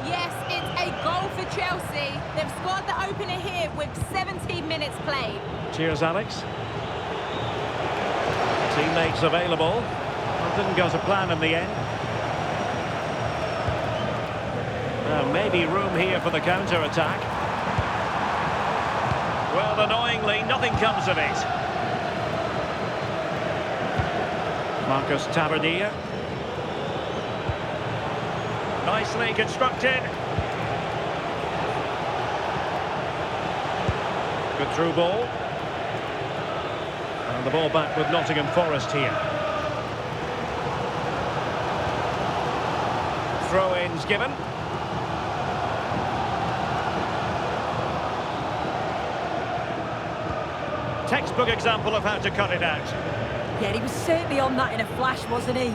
Yes, it's a goal for Chelsea. They've scored the opener here with 17 minutes played. Cheers, Alex. Teammates available. Didn't go to plan in the end. Maybe room here for the counter-attack. Well, annoyingly, nothing comes of it. Marcus Tavernier. Nicely constructed. Good through ball. And the ball back with Nottingham Forest here. Throw-ins given. Textbook example of how to cut it out. Yeah, he was certainly on that in a flash, wasn't he?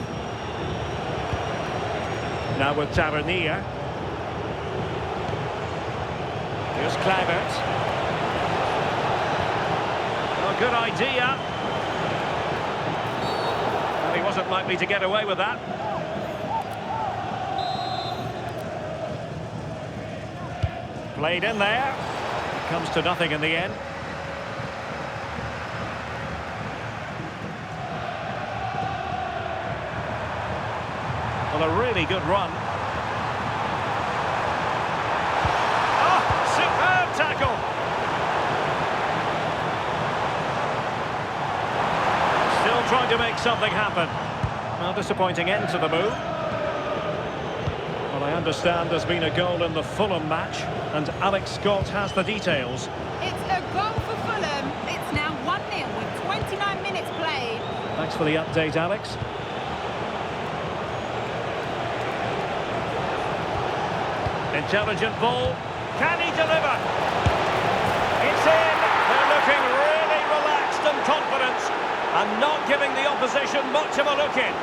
Now with Tavernier. Here's Kluivert. Oh, good idea. Well, he wasn't likely to get away with that. Played in there. Comes to nothing in the end. Well, a really good run. Oh, superb tackle. Still trying to make something happen. Well, disappointing end to the move. Well, I understand there's been a goal in the Fulham match, and Alex Scott has the details. It's a goal for Fulham. It's now 1-0 with 29 minutes played. Thanks for the update, Alex. Intelligent ball. Can he deliver? It's in. They're looking really relaxed and confident and not giving the opposition much of a look in.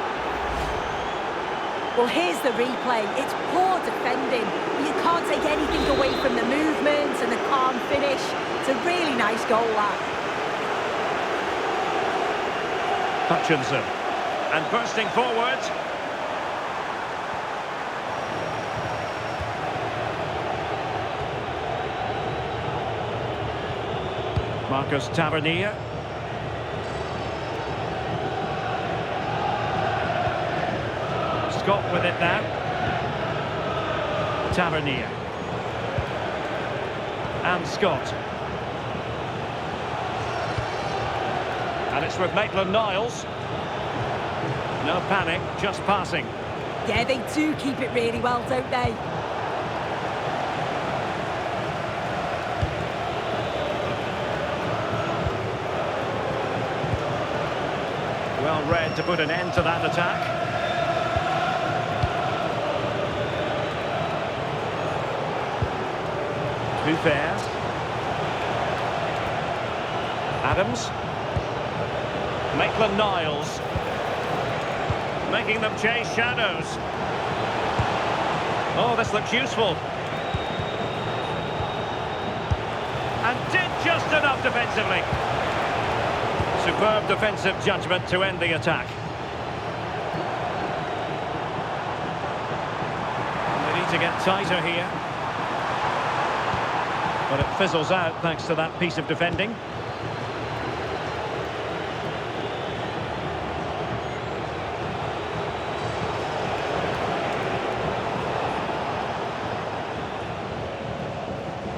Well, here's the replay. It's poor defending. You can't take anything away from the movement and the calm finish. It's a really nice goal, that. Hutchinson. And bursting forward. Marcus Tavernier. Scott with it now. Tavernier. And Scott. And it's with Maitland-Niles. No panic, just passing. Yeah, they do keep it really well, don't they? Well read to put an end to that attack. Too fair. Adams. Maitland-Niles. Making them chase shadows. Oh, this looks useful. And did just enough defensively. Superb defensive judgment to end the attack. They need to get tighter here. But it fizzles out thanks to that piece of defending.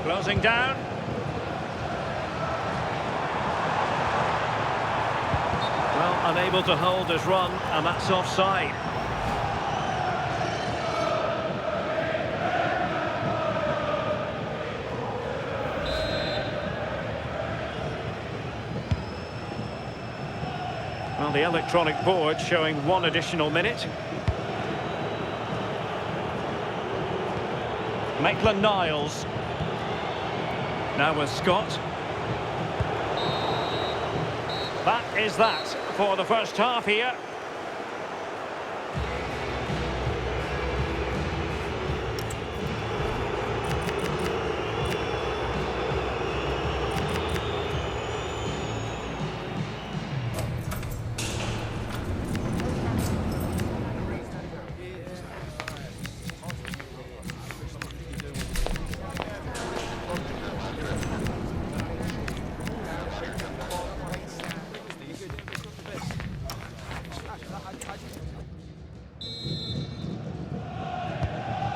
Closing down. Well, unable to hold his run, and that's offside. Well, the electronic board showing 1 additional minute. Maitland-Niles. Now with Scott. That is that for the first half here.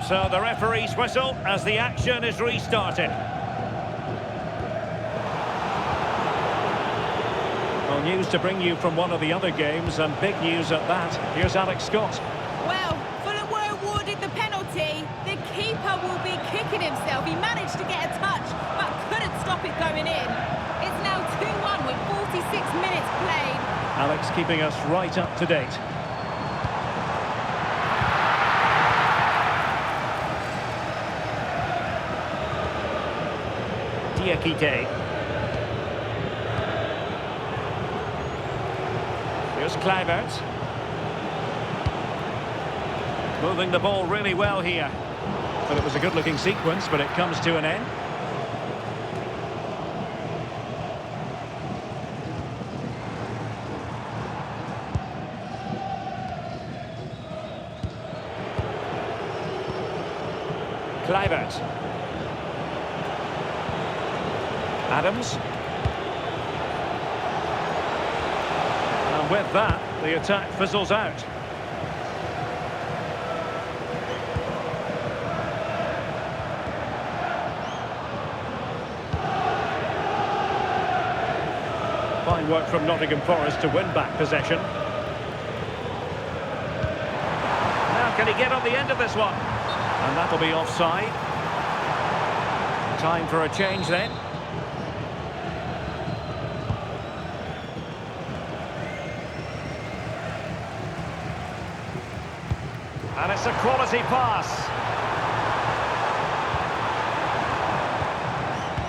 So the referee's whistle as the action is restarted. Well, news to bring you from one of the other games, and big news at that. Here's Alex Scott. Well, Fulham were awarded the penalty. The keeper will be kicking himself. He managed to get a touch, but couldn't stop it going in. It's now 2-1 with 46 minutes played. Alex keeping us right up to date. Diakite. Here's Kluivert. Moving the ball really well here. But it was a good-looking sequence, but it comes to an end. Kluivert. Adams. And with that, the attack fizzles out. Fine work from Nottingham Forest to win back possession. Now can he get on the end of this one? And that'll be offside. Time for a change then. And it's a quality pass.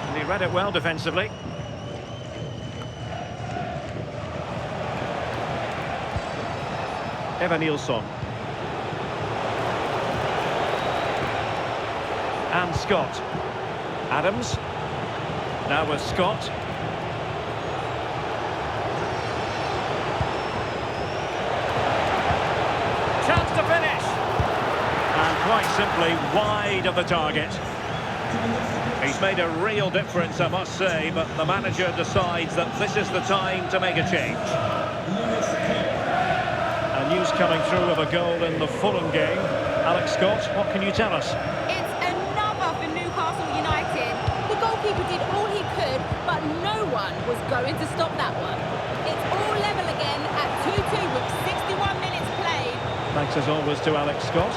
And he read it well defensively. Evan Nilsson. And Scott. Adams. Now with Scott. Chance to finish. And quite simply wide of the target. He's made a real difference, I must say, but the manager decides that this is the time to make a change. And news coming through of a goal in the Fulham game. Alex Scott, what can you tell us? It's another for Newcastle United. The goalkeeper did all he could, but no one was going to stop that one. It's all level again at 2-2 with 61 minutes played. Thanks as always to Alex Scott.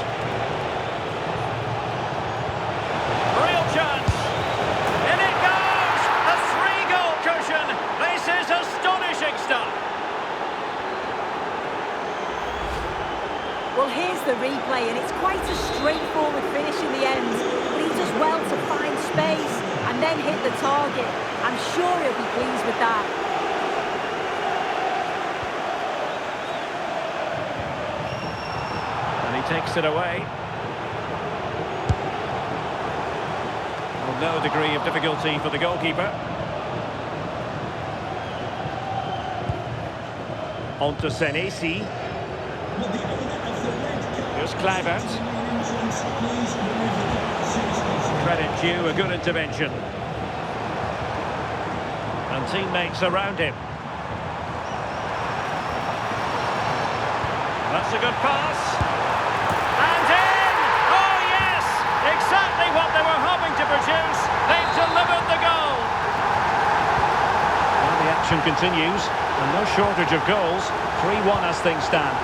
Real chance! In it goes! A 3-goal cushion! This is astonishing stuff! Well, here's the replay, and it's quite a straightforward finish in the end. But he does well to find space and then hit the target. I'm sure he'll be pleased with that. And he takes it away. Well, no degree of difficulty for the goalkeeper. On to Senesi. Here's Kluivert. Credit due, a good intervention. And teammates around him. That's a good pass. And in! Oh yes! Exactly what they were hoping to produce. They've delivered the goal. Well, the action continues. And no shortage of goals. 3-1 as things stand.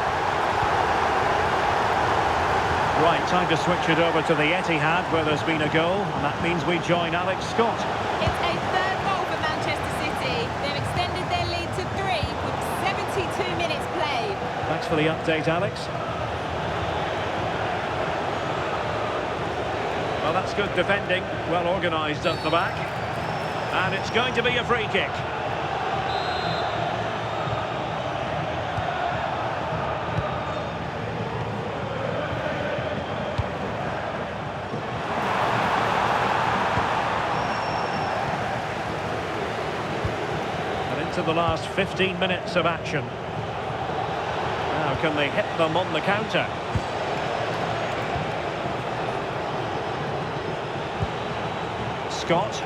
Right, time to switch it over to the Etihad, where there's been a goal, and that means we join Alex Scott. It's a third goal for Manchester City. They've extended their lead to 3 with 72 minutes played. Thanks for the update, Alex. Well, that's good defending, well organised at the back. And it's going to be a free kick. To the last 15 minutes of action. Now can they hit them on the counter? Scott.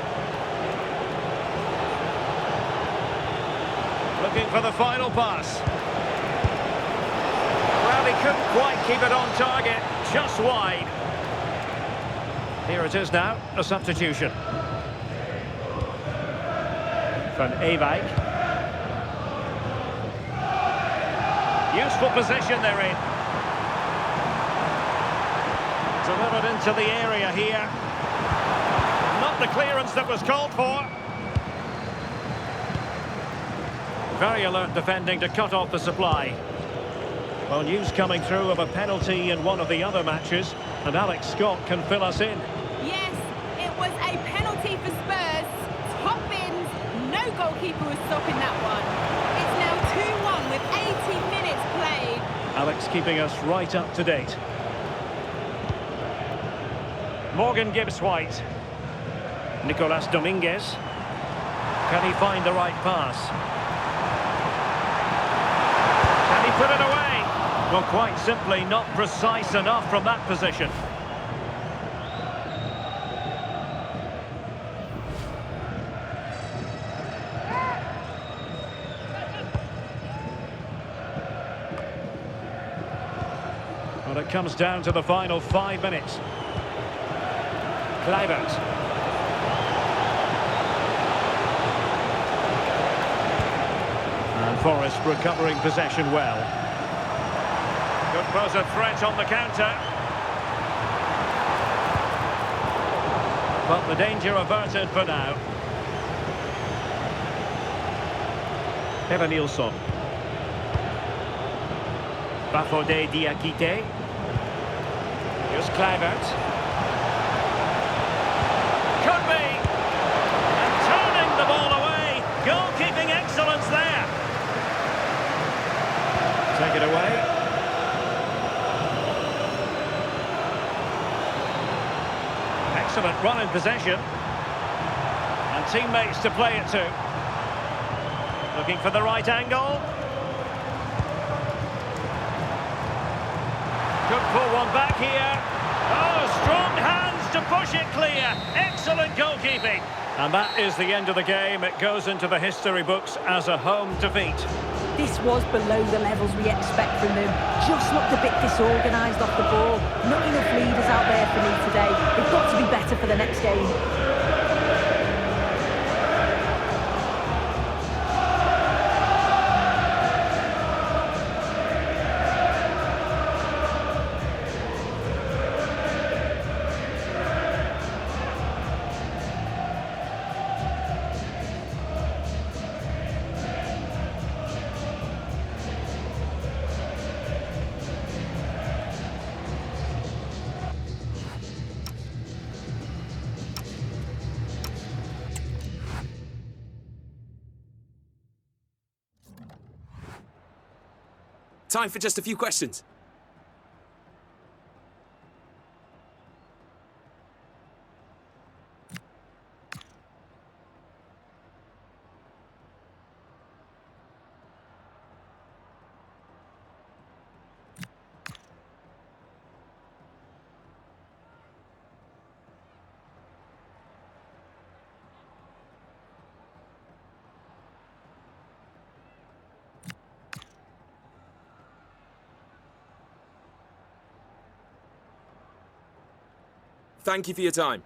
Looking for the final pass. Well, he couldn't quite keep it on target, just wide. Here it is now, a substitution. Van Ewijk. Useful position they're in. Delivered into the area here. Not the clearance that was called for. Very alert defending to cut off the supply. Well, news coming through of a penalty in one of the other matches, and Alex Scott can fill us in. Yes, it was a penalty for Spurs. Top bins, no goalkeeper was stopping that one. It's now 2-1 with 80 minutes played. Alex keeping us right up to date. Morgan Gibbs-White. Nicolas Dominguez. Can he find the right pass? Can he put it away? Well, quite simply not precise enough from that position. Well, it comes down to the final 5 minutes. Kluivert. And Forest recovering possession well. Could pose a threat on the counter. But the danger averted for now. Eva Nilsson. Bafodé Diakité. Here's Kluivert. Could be! And turning the ball away. Goalkeeping excellence there. Take it away. Excellent run in possession. And teammates to play it to. Looking for the right angle. Could pull one back here. Oh, strong hands to push it clear. Excellent goalkeeping. And that is the end of the game. It goes into the history books as a home defeat. This was below the levels we expect from them. Just looked a bit disorganised off the ball. Not enough leaders out there for me today. They've got to be better for the next game. Time for just a few questions. Thank you for your time.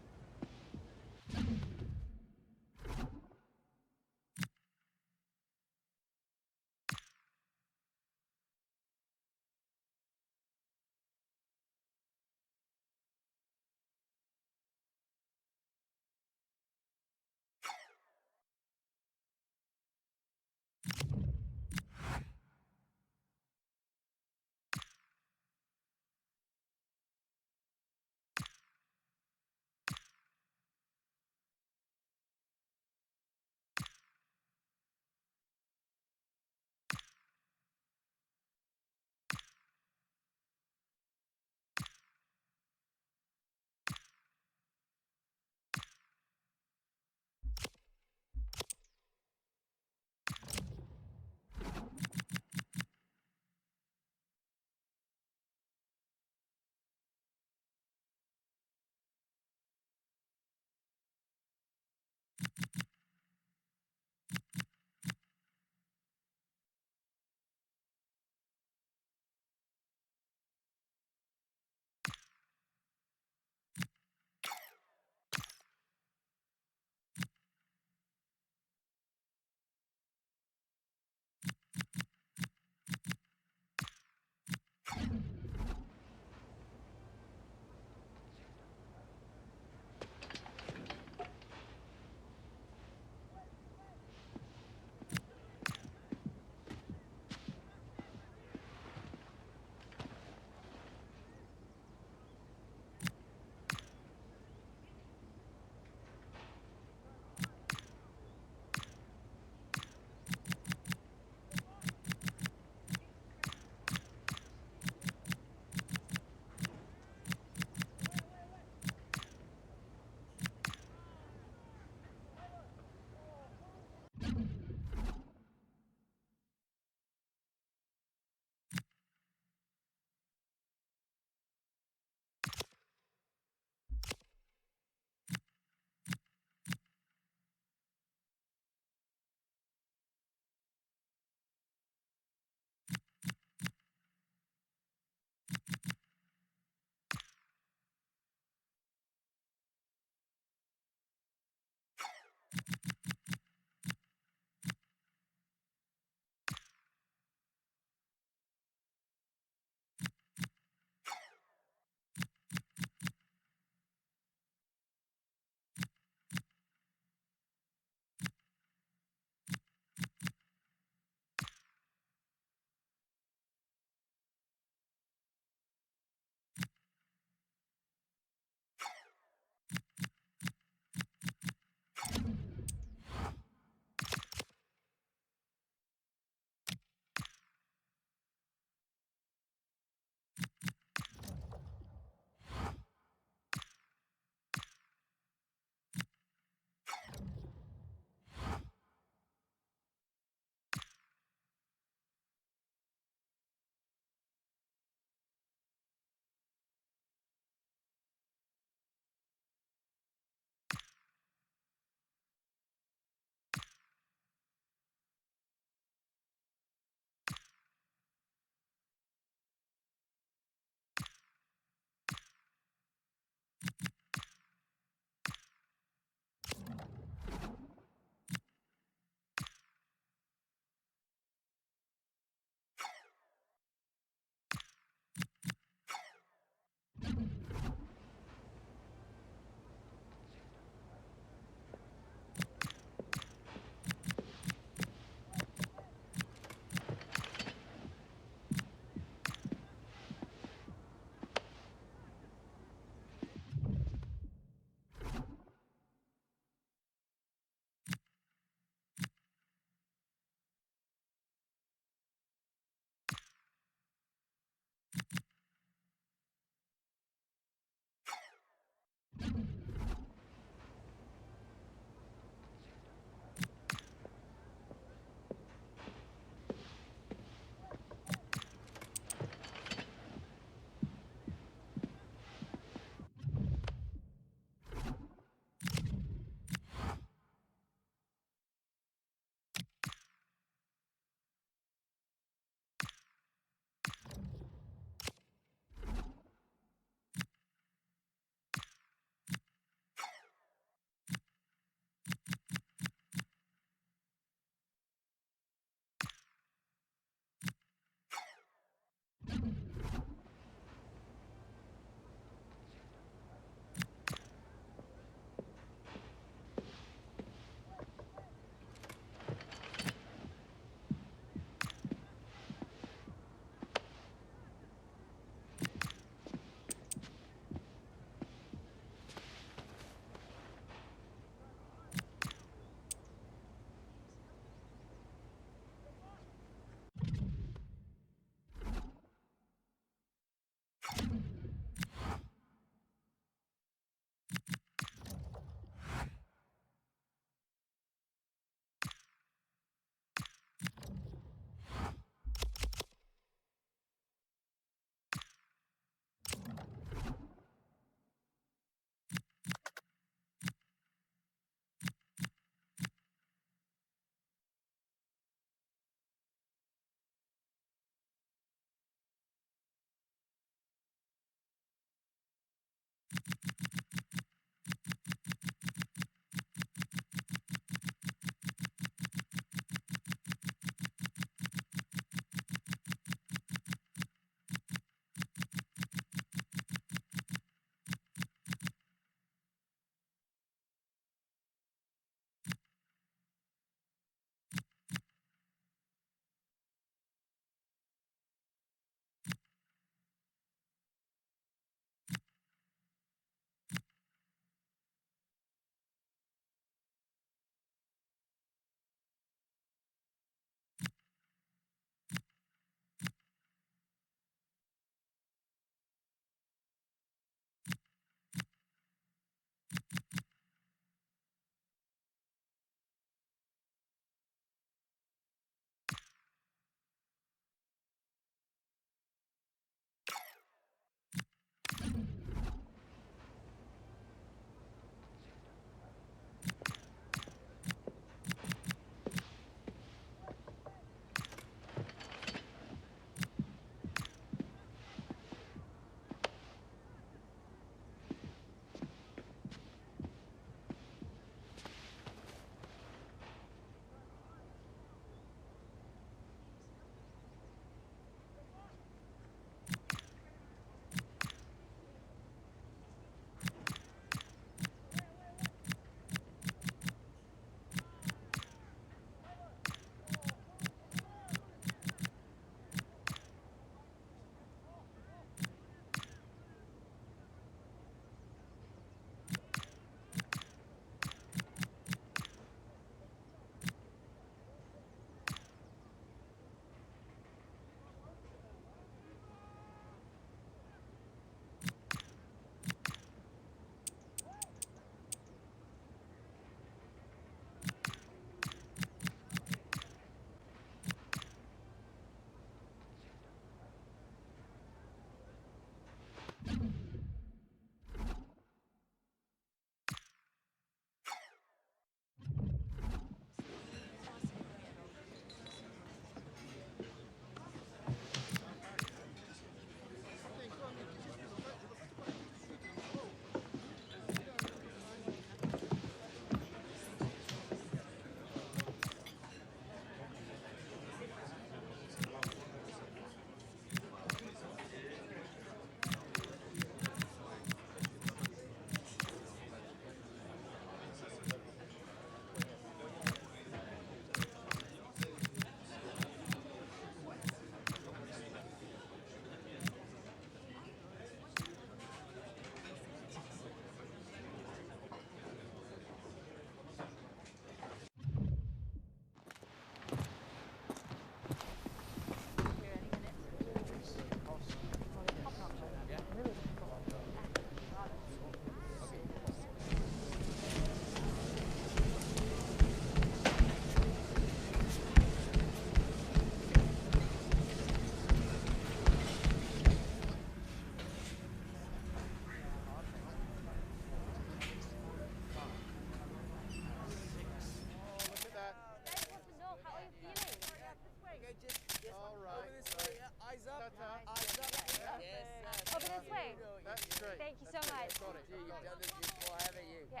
Over this way. That's great. Thank you so much. Got it. You've done this before, haven't you? Yeah.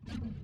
Thank you.